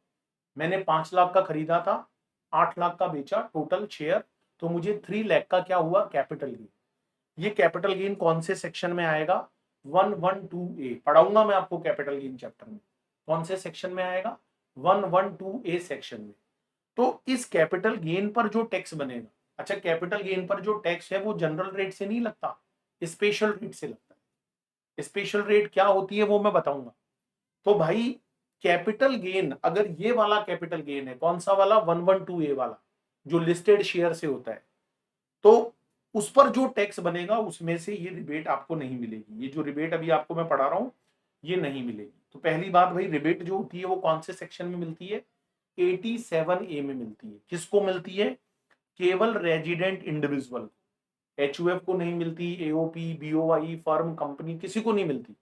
मैंने 5 लाख का खरीदा था, 8 लाख का बेचा टोटल शेयर, तो मुझे 3 लाख का क्या हुआ? Capital gain. ये कैपिटल गेन कौन से सेक्शन में आएगा? 112A पढ़ाऊंगा मैं आपको कैपिटल गेन चैप्टर में। कौन से सेक्शन में आएगा? 112A सेक्शन में। तो इस कैपिटल गेन पर जो टैक्स बनेगा, अच्छा कैपिटल गेन पर जो टैक्स है वो जनरल रेट से नहीं लगता, स्पेशल रेट से लगता है। स्पेशल रेट क्या होती है वो मैं बताऊंगा। तो भाई कैपिटल गेन, अगर ये वाला कैपिटल गेन है, कौन सा वाला? 112A वाला, जो लिस्टेड शेयर से होता है, तो उस पर जो टैक्स बनेगा उसमें से ये रिबेट आपको नहीं मिलेगी। ये जो रिबेट अभी आपको मैं पढ़ा रहा हूं ये नहीं मिलेगी। तो पहली बात भाई, रिबेट जो होती है वो कौन से सेक्शन में मिलती है? 87A में मिलती है। किसको मिलती है? केवल रेजिडेंट इंडिविजुअल। HUF को नहीं मिलती, AOP, BOI, फर्म, कंपनी, किसी को नहीं मिलती,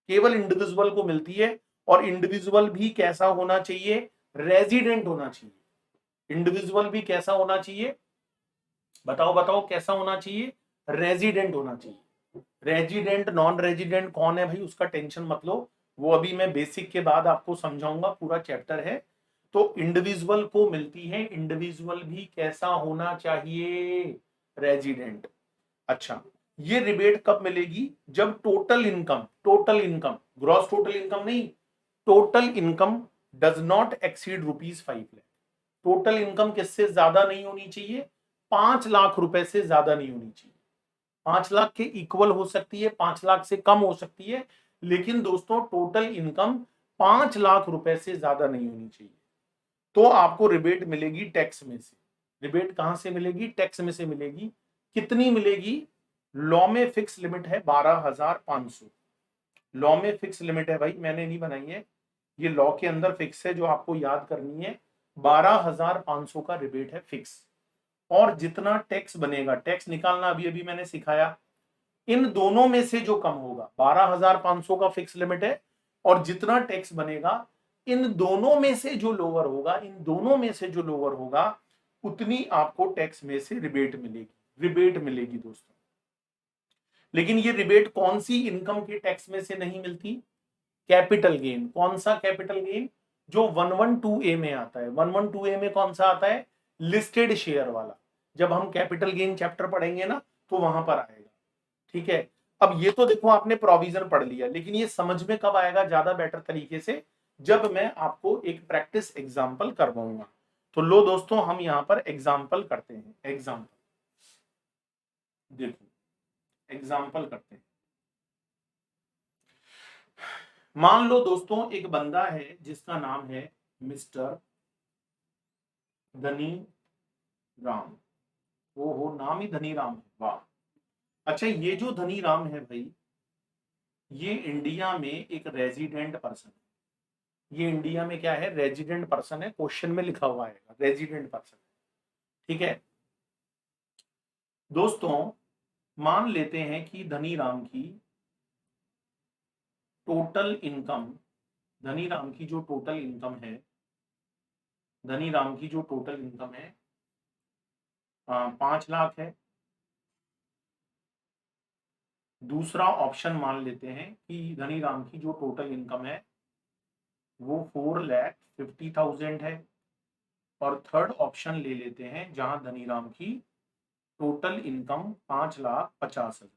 केवल इंडिविजुअल को मिलती है। और इंडिविजुअल भी कैसा होना चाहिए? रेजिडेंट होना चाहिए। इंडिविजुअल भी कैसा होना चाहिए? बताओ बताओ, कैसा होना चाहिए? रेजिडेंट होना चाहिए। रेजिडेंट नॉन रेजिडेंट कौन है भाई, उसका टेंशन मत लो, वो अभी मैं बेसिक के बाद आपको समझाऊंगा, पूरा चैप्टर है। तो इंडिविजुअल को मिलती है, इंडिविजुअल भी कैसा होना चाहिए? रेजिडेंट। अच्छा, ये रिबेट कब मिलेगी? जब total income, gross total income नहीं, total income does not exceed ₹5 lakh. Total income किससे ज्यादा नहीं होनी चाहिए? 5 लाख रुपए से ज्यादा नहीं होनी चाहिए। 5 लाख के इक्वल हो सकती है, 5 लाख से कम हो सकती है, लेकिन दोस्तों टोटल इनकम 5 लाख रुपए से ज्यादा नहीं होनी चाहिए। तो आपको रिबेट मिलेगी टैक्स में से। रिबेट कहां से मिलेगी? टैक्स में से मिलेगी। कितनी मिलेगी? लॉ में फिक्स लिमिट है 12,500। लॉ में फिक्स लिमिट है भाई, मैंने नहीं बनाई है, ये लॉ के अंदर फिक्स है, जो आपको याद करनी है। 12,500 का रिबेट है फिक्स, और जितना टैक्स बनेगा, टैक्स निकालना अभी अभी मैंने सिखाया, इन दोनों में से जो कम होगा, 12,500 का फिक्स लिमिट है, और जितना टैक्स बनेगा इन दोनों में से जो लोअर होगा, इन दोनों में से जो लोअर होगा, उतनी आपको टैक्स में से रिबेट मिलेगी, रिबेट मिलेगी दोस्तों। लेकिन ये रिबेट कौन सी इनकम के टैक्स में से नहीं मिलती? Capital gain. कौन सा कैपिटल गेन? जो 112A में आता है। 112A में कौन सा आता है? लिस्टेड शेयर वाला। जब हम कैपिटल गेन चैप्टर पढ़ेंगे ना, तो वहां पर आएगा, ठीक है। अब ये तो देखो आपने प्रोविजन पढ़ लिया, लेकिन ये समझ में कब आएगा ज्यादा बेटर तरीके से? जब मैं आपको एक प्रैक्टिस एग्जांपल करवाऊंगा। तो लो दोस्तों, हम यहां पर एग्जांपल करते हैं। एग्जांपल देखो, एग्जांपल करते हैं। मान लो दोस्तों, एक बंदा है जिसका नाम है मिस्टर धनी राम। वो हो, नाम ही धनी राम है, वाह। अच्छा, ये जो धनी राम है भाई, ये इंडिया में एक रेजिडेंट पर्सन है। ये इंडिया में क्या है? रेजिडेंट पर्सन है। क्वेश्चन में लिखा हुआ है रेजिडेंट पर्सन, ठीक है दोस्तों। मान लेते हैं कि धनी राम की टोटल इनकम, धनी राम की जो टोटल इनकम है, धनी राम की जो टोटल इनकम है 5 लाख है। दूसरा ऑप्शन मान लेते हैं कि धनी राम की जो टोटल इनकम है वो 4,50,000 है। और थर्ड ऑप्शन ले लेते हैं जहां धनी राम की टोटल इनकम 5,50,000।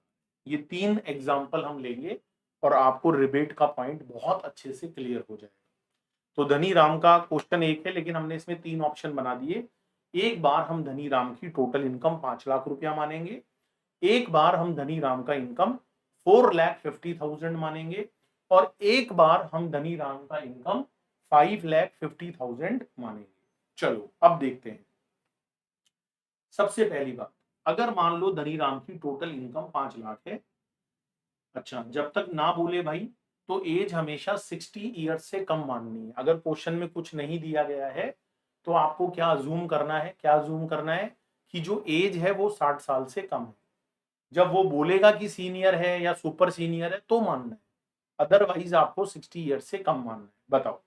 ये 3 एग्जाम्पल हम लेंगे और आपको रिबेट का पॉइंट बहुत अच्छे से क्लियर हो जाएगा। तो धनी राम का क्वेश्चन एक है, लेकिन हमने इसमें 3 ऑप्शन बना दिए। एक बार हम धनी राम की टोटल इनकम 5 लाख रुपया मानेंगे, एक बार हम धनी राम का इनकम 4,50,000 मानेंगे, और एक बार हम धनी राम का इनकम 5,50,000 मानेंगे। चलो अब देखते हैं। सबसे पहली बात, अगर मान लो धनी राम की टोटल इनकम 5 लाख है। अच्छा, जब तक ना बोले भाई, तो एज हमेशा 60 ईयर्स से कम माननी है। अगर क्वेश्चन में कुछ नहीं दिया गया है तो आपको क्या अज्यूम करना है? क्या अज्यूम करना है? कि जो एज है वो 60 साल से कम है। जब वो बोलेगा कि सीनियर है या सुपर सीनियर है तो मानना है, अदरवाइज आपको 60 ईयर्स से कम मानना है। बताओ,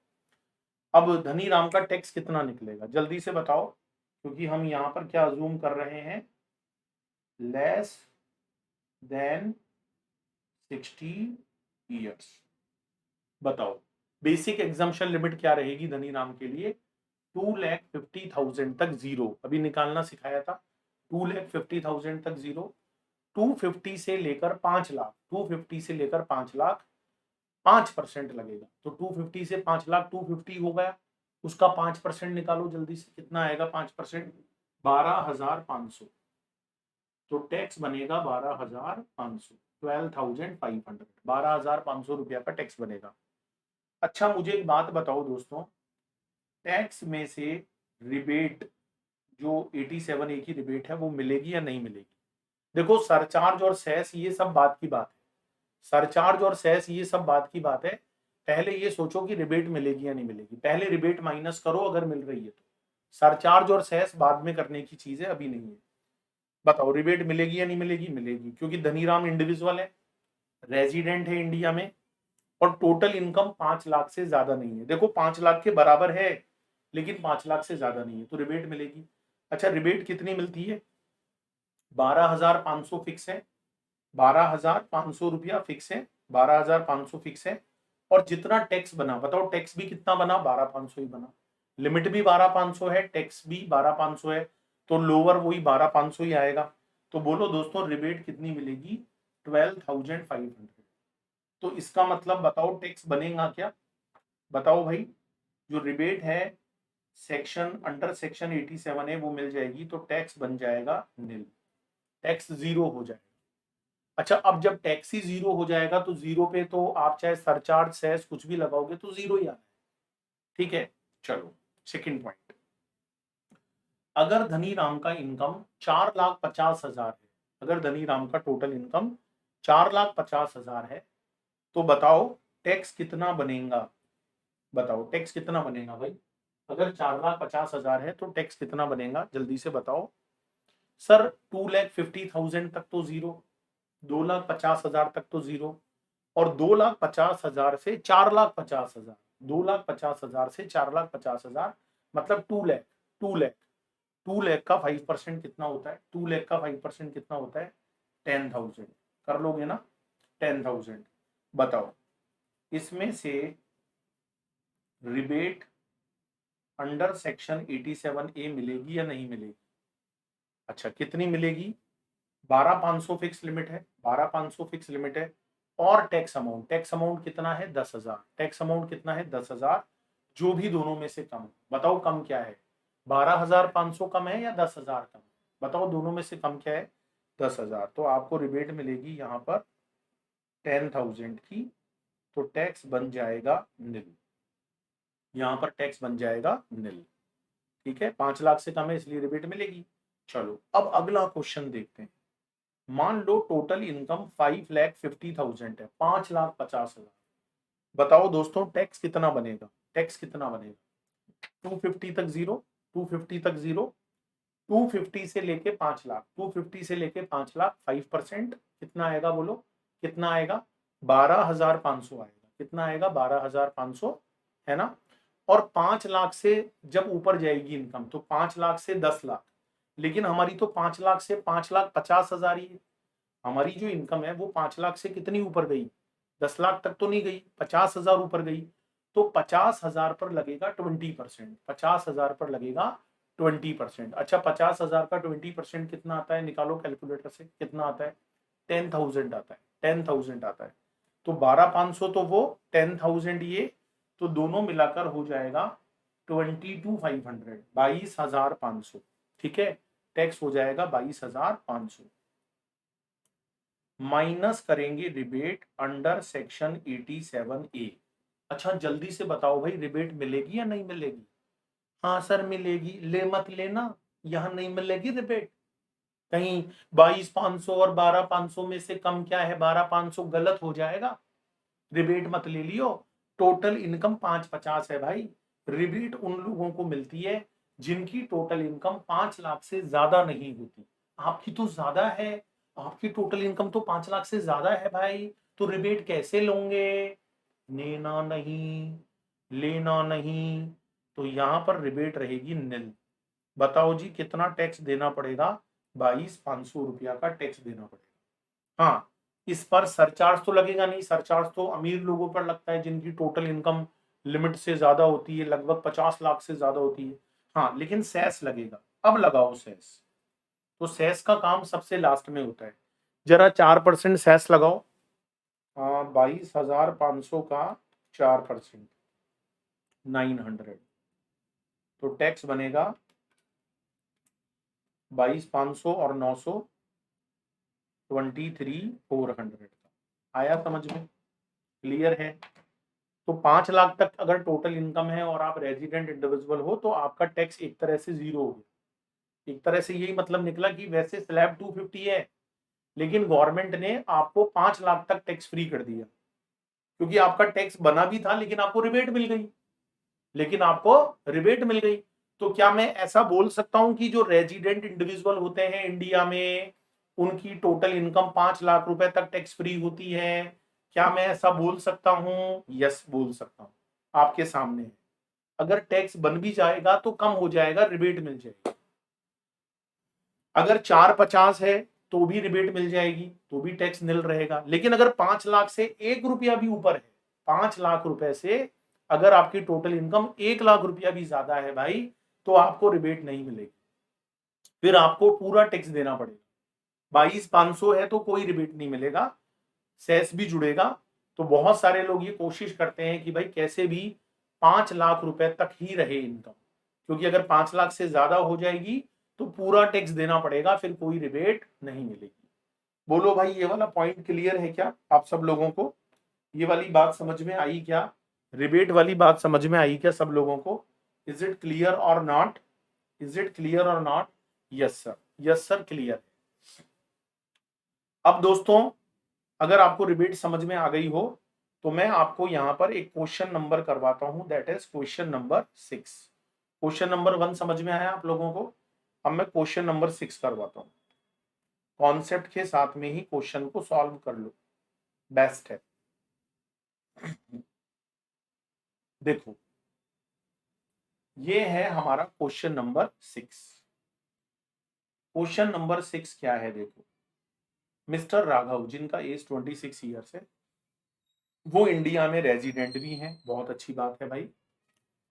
अब धनी राम का टैक्स कितना निकलेगा? जल्दी से बताओ, क्योंकि हम यहाँ पर क्या अज्यूम कर रहे हैं? Less than 60 years. बताओ, बेसिक एग्जाम्पशन लिमिट क्या रहेगी धनी राम के लिए? 2,50,000 तक जीरो, अभी निकालना सिखाया था। 2,50,000 तक जीरो। 250 से लेकर 5 लाख, 250 से लेकर 5 लाख 5% लगेगा। तो 250 से 5 लाख, 250 हो गया, उसका 5% निकालो जल्दी से, कितना आएगा 5%? 12,500। तो टैक्स बनेगा 12,500, 12,500, 12,500 रुपया का टैक्स बनेगा। अच्छा, मुझे एक बात बताओ दोस्तों, टैक्स में से रिबेट जो 87A की रिबेट है वो मिलेगी या नहीं मिलेगी? देखो, सरचार्ज और सेस ये सब बात की बात है। सरचार्ज और सेस ये सब बात की बात है। पहले ये सोचो कि रिबेट मिलेगी या नहीं मिलेगी। पहले रिबेट माइनस करो अगर मिल रही है तो। सरचार्ज और सेस बाद में करने की चीज है, अभी नहीं है। बताओ, रिबेट मिलेगी या नहीं मिलेगी? मिलेगी, क्योंकि धनीराम इंडिविजुअल है, रेजिडेंट है इंडिया में, और टोटल इनकम 5 लाख से ज्यादा नहीं है। देखो, 5 लाख के बराबर है, लेकिन 5 लाख से ज्यादा नहीं है, तो रिबेट मिलेगी। अच्छा, रिबेट कितनी मिलती है? 12,500 फिक्स है। 12,500 रुपया फिक्स है। 12,500 फिक्स है। और जितना टैक्स बना, बताओ टैक्स भी कितना बना? 12,500 ही बना। लिमिट भी 12,500 है, टैक्स भी 12,500 है, तो लोअर वही 12,500 ही आएगा। तो बोलो दोस्तों, रिबेट कितनी मिलेगी? 12,500। तो इसका मतलब बताओ टैक्स बनेगा क्या? बताओ भाई, जो रिबेट है सेक्शन अंडर सेक्शन 87 है वो मिल जाएगी, तो टैक्स बन जाएगा नील, टैक्स जीरो हो जाएगा। अच्छा, अब जब टैक्स ही जीरो हो जाएगा तो जीरो पे तो आप चाहे सरचार्ज सेस कुछ भी लगाओगे तो जीरो ही आना है, ठीक है। चलो, सेकंड पॉइंट, अगर धनी राम का इनकम 4,50,000 है, अगर धनी राम का टोटल इनकम 4,50,000 है, तो बताओ टैक्स कितना बनेगा, बताओ टैक्स कितना बनेगा भाई। अगर 4,50,000 है तो टैक्स कितना बनेगा, जल्दी से बताओ। सर 2,50,000 तक तो जीरो, 2,50,000 तक तो जीरो, और 2,50,000 से 4,50,000, 2,50,000 से 4,50,000 मतलब 2 लाख, 2 लाख, 2 लाख का 5% कितना होता है, 2 लाख का 5% कितना होता है, 10,000। कर लोगे ना 10,000। बताओ इसमें से रिबेट अंडर सेक्शन 87A मिलेगी या नहीं मिलेगी। अच्छा कितनी मिलेगी, 12,500 फिक्स लिमिट है, 12,500 फिक्स लिमिट है, और टैक्स अमाउंट, टैक्स अमाउंट कितना है 10,000, टैक्स अमाउंट कितना है 10,000, जो भी दोनों में से कम। बताओ कम क्या है, 12,500 कम है या 10,000 कम, बताओ दोनों में से कम क्या है 10,000। तो आपको रिबेट मिलेगी यहाँ पर 10,000 की, तो टैक्स बन जाएगा निल, यहाँ पर टैक्स बन जाएगा निल। ठीक है 5 लाख से कम है इसलिए रिबेट मिलेगी। चलो अब अगला क्वेश्चन देखते हैं। मान लो टोटल इनकम 5,50,000 है, 5,50,000। बताओ दोस्तों टैक्स कितना बनेगा, टैक्स कितना बनेगा। 250 तक जीरो, 250 तक जीरो, 250 से लेके 5 लाख, 250 से लेके 5 लाख 5% कितना आएगा बोलो, कितना आएगा 12,500 आएगा, कितना आएगा 12,500, है ना। और 5 लाख से जब ऊपर जाएगी इनकम तो 5 लाख से 10 लाख, लेकिन हमारी तो 5 लाख से 5,50,000 ही है। हमारी जो इनकम है वो 5 लाख से कितनी ऊपर गई, 10 लाख तक तो नहीं गई, 50,000 ऊपर गई। तो 50,000 पर लगेगा 20%, 50,000 पर लगेगा 20%। अच्छा 50,000 का 20% कितना आता है, निकालो कैलकुलेटर से, कितना आता है 10,000 आता है, 10,000 आता है। तो 12,500 तो वो 10,000 ये, तो दोनों मिलाकर हो जाएगा 22,500, 22,500। ठीक है टैक्स हो जाएगा 22,500। माइनस करेंगे रिबेट अंडर सेक्शन 87A। अच्छा जल्दी से बताओ भाई रिबेट मिलेगी या नहीं मिलेगी। हाँ सर मिलेगी, ले मत लेना, यहाँ नहीं मिलेगी रिबेट। कहीं 22,500 और 12,500 में से कम क्या है, 12,500 गलत हो जाएगा, रिबेट मत ले लियो। टोटल इनकम 550 है भाई। रिबेट उन लोगों को मिलती है जिनकी टोटल इनकम 5 लाख से ज्यादा नहीं होती। आपकी तो ज्यादा है, आपकी टोटल इनकम तो 5 लाख से ज्यादा है भाई, तो रिबेट कैसे लोगे, लेना नहीं, लेना नहीं। तो यहां पर रिबेट रहेगी निल। बताओ जी कितना टैक्स देना पड़ेगा, 22,500 रुपया का टैक्स देना पड़ेगा। हाँ इस पर सरचार्ज तो लगेगा नहीं, सरचार्ज तो अमीर लोगों पर लगता है जिनकी टोटल इनकम लिमिट से ज्यादा होती है, लगभग 50 लाख से ज्यादा होती है। हाँ लेकिन सेस लगेगा। अब लगाओ सेस, तो सेस का काम सबसे लास्ट में होता है। जरा 4% सेस लगाओ। 22,500 का 4%, 900, तो टैक्स बनेगा 22,500 और 900, 23,400 का। आया समझ में, क्लियर है। तो 5 लाख तक अगर टोटल इनकम है और आप रेजिडेंट इंडिविजुअल हो तो आपका टैक्स एक तरह से जीरो हो गया। एक तरह से यही मतलब निकला कि वैसे स्लैब 250 है, लेकिन गवर्नमेंट ने आपको 5 लाख तक टैक्स फ्री कर दिया, क्योंकि आपका टैक्स बना भी था लेकिन आपको रिबेट मिल गई, लेकिन आपको रिबेट मिल गई। तो क्या मैं ऐसा बोल सकता हूं कि जो रेजिडेंट इंडिविजुअल होते हैं इंडिया में उनकी टोटल इनकम 5 लाख रुपए तक टैक्स फ्री होती है, क्या मैं ऐसा बोल सकता हूं, यस बोल सकता हूं, आपके सामने है। अगर टैक्स बन भी जाएगा तो कम हो जाएगा, रिबेट मिल जाएगी। अगर 450 है तो भी रिबेट मिल जाएगी, तो भी टैक्स निल रहेगा। लेकिन अगर 5 लाख से 1 रुपया भी ऊपर है, 5 लाख रुपए से अगर आपकी टोटल इनकम 1 लाख रुपया भी ज्यादा है भाई, तो आपको रिबेट नहीं मिलेगी, फिर आपको पूरा टैक्स देना पड़ेगा। 22,500 है तो कोई रिबेट नहीं मिलेगा, सेस भी जुड़ेगा। तो बहुत सारे लोग ये कोशिश करते हैं कि भाई कैसे भी 5 लाख रुपए तक ही रहे इनकम, क्योंकि अगर 5 लाख से ज्यादा हो जाएगी तो पूरा टैक्स देना पड़ेगा, फिर कोई रिबेट नहीं मिलेगी। बोलो भाई ये वाला पॉइंट क्लियर है क्या आप सब लोगों को, ये वाली बात समझ में आई क्या, रिबेट वाली बात समझ में आई क्या सब लोगों को। इज इट क्लियर और नॉट, इज इट क्लियर और not, yes sir, yes sir clear. अब दोस्तों अगर आपको रिबेट समझ में आ गई हो तो मैं आपको यहाँ पर एक क्वेश्चन नंबर करवाता हूँ, that is question number 6। Question number 1 समझ में आया आप लोगों को? अब मैं क्वेश्चन नंबर 6 करवाता हूँ। कॉन्सेप्ट के साथ में ही क्वेश्चन को सॉल्व कर लो, बेस्ट है। देखो, ये है हमारा क्वेश्चन नंबर 6। क्वेश्चन नंबर 6 क्या है? देखो, मिस्टर राघव, जिनका एज 26 ईयर्स है, वो इंडिया में रेजिडेंट भी हैं, बहुत अच्छी बात है भाई।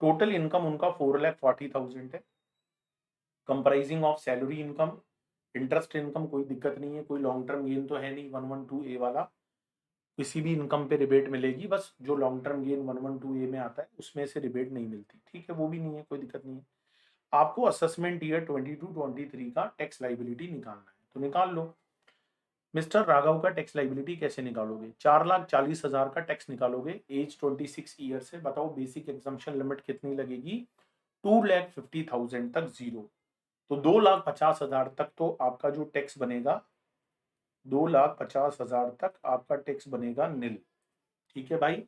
टोटल इनकम उनका 4,40,000 है, comprising of salary income, interest income, कोई दिक्कत नहीं है, कोई लॉन्ग टर्म गेन तो है नहीं 112A वाला, किसी भी इनकम पे रिबेट मिलेगी, बस जो लॉन्ग टर्म गेन 112A में आता है उसमें से रिबेट नहीं मिलती, ठीक है, वो भी नहीं है, कोई दिक्कत नहीं है। आपको असेसमेंट ईयर 22-23 का टैक्स लाइबिलिटी निकालना है, तो निकाल लो। मिस्टर राघव का टैक्स लाइबिलिटी कैसे निकालोगे? 4,40,000 का टैक्स निकालोगे, एज 26 ईयर से। बताओ बेसिक एग्जम्पशन लिमिट कितनी लगेगी? 2,50,000 तक जीरो, तो 2,50,000 तक तो आपका जो टैक्स बनेगा, 2,50,000 तक आपका टैक्स बनेगा निल, ठीक है भाई।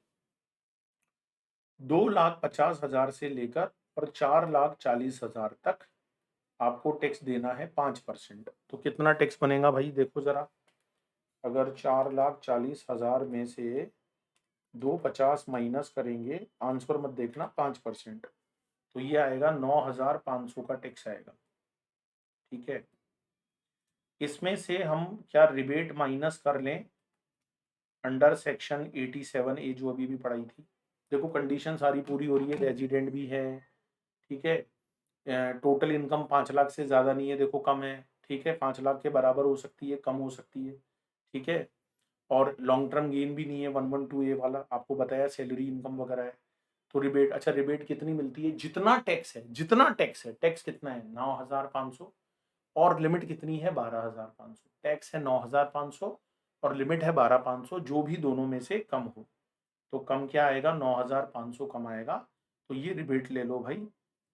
2,50,000 से लेकर और 4,40,000 तक आपको टैक्स देना है 5%। तो कितना टैक्स बनेगा भाई? देखो जरा, अगर 4,40,000 में से 250 माइनस करेंगे, आंसर मत देखना, 5%, तो ये आएगा 9,500 का टैक्स आएगा, ठीक है। इसमें से हम क्या रिबेट माइनस कर लें अंडर सेक्शन 87A जो अभी भी पढ़ाई थी। देखो कंडीशन सारी पूरी हो रही है, रेजिडेंट भी है, ठीक है, टोटल इनकम 5 लाख से ज्यादा नहीं है, देखो कम है, ठीक है, 5 लाख के बराबर हो सकती है, कम हो सकती है, ठीक है, और लॉन्ग टर्म गेन भी नहीं है 112A वाला, आपको बताया सैलरी इनकम वगैरह है। तो रिबेट, अच्छा रिबेट कितनी मिलती है? जितना टैक्स है, जितना टैक्स है, टैक्स कितना है? 9,500, और लिमिट कितनी है? 12,500। टैक्स है 9,500 और लिमिट है 12,500, जो भी दोनों में से कम हो, तो कम क्या आएगा? 9,500 कम आएगा, तो ये रिबेट ले लो भाई,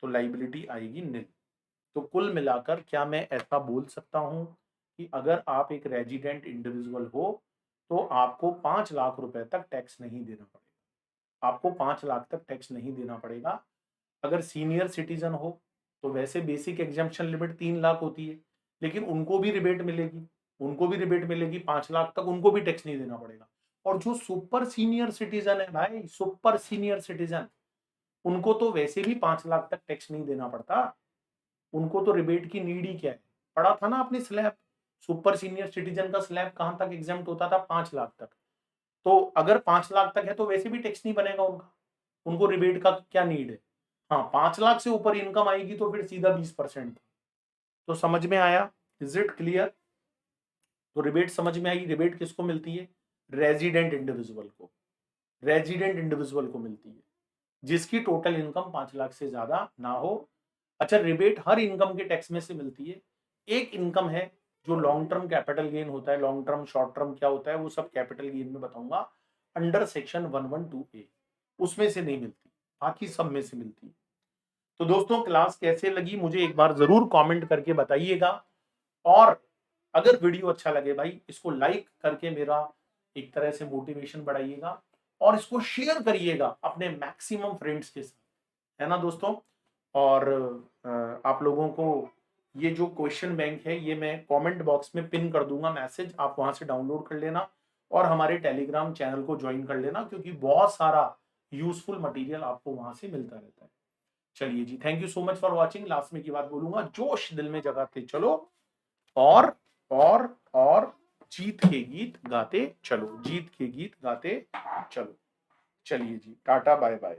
तो लाइबिलिटी आएगी निल। तो कुल मिलाकर क्या मैं ऐसा बोल सकता हूं कि अगर आप एक रेजिडेंट इंडिविजुअल हो तो आपको 5 लाख रुपए तक टैक्स नहीं देना पड़ेगा, आपको 5 लाख तक टैक्स नहीं देना पड़ेगा। अगर सीनियर सिटीजन हो तो वैसे बेसिक एग्जम्पशन लिमिट 3 लाख होती है, लेकिन उनको भी रिबेट मिलेगी, उनको भी रिबेट मिलेगी 5 लाख तक, उनको भी टैक्स नहीं देना पड़ेगा। और जो सुपर सीनियर सिटीजन है भाई, सुपर सीनियर सिटीजन, उनको तो वैसे भी 5 लाख तक टैक्स नहीं देना पड़ता, उनको तो रिबेट की नीड ही क्या है? पढ़ा था ना आपने स्लैब, सुपर सीनियर सिटीजन का स्लैब कहां तक एग्जाम्प्ट होता था? 5 लाख तक। तो अगर 5 लाख तक है तो वैसे भी टैक्स नहीं बनेगा उनका, उनको रिबेट का क्या नीड है? हाँ, 5 लाख से ऊपर इनकम आएगी तो फिर सीधा 20%। तो समझ में आया? Is it clear? तो रिबेट समझ में आई। रिबेट किसको मिलती है? रेजिडेंट इंडिविजुअल को, रेजिडेंट इंडिविजुअल को मिलती है जिसकी टोटल इनकम 5 लाख से ज्यादा ना हो। अच्छा, रिबेट हर इनकम के टैक्स में से मिलती है, एक इनकम है जो लॉन्ग टर्म कैपिटल गेन होता है, लॉन्ग टर्म शॉर्ट टर्म क्या होता है वो सब कैपिटल गेन में बताऊंगा, अंडर सेक्शन 112A, उसमें से नहीं मिलती, बाकी सब में से मिलती है। तो दोस्तों क्लास कैसे लगी मुझे एक बार जरूर कमेंट करके बताइएगा, और अगर वीडियो अच्छा लगे भाई इसको लाइक करके मेरा एक तरह से मोटिवेशन बढ़ाइएगा, और इसको शेयर करिएगा अपने मैक्सिमम फ्रेंड्स के साथ, है ना दोस्तों। और आप लोगों को ये जो क्वेश्चन बैंक है ये मैं कमेंट बॉक्स में पिन कर दूंगा मैसेज, आप वहां से डाउनलोड कर लेना और हमारे टेलीग्राम चैनल को ज्वाइन कर लेना, क्योंकि बहुत सारा यूजफुल मटेरियल आपको वहां से मिलता रहता है। चलिए जी, thank you so much for watching. Last में की बात बोलूंगा, जोश दिल में जगाते चलो, और और जीत के गीत गाते चलो, जीत के गीत गाते चलो। चलिए जी, टाटा बाय बाय।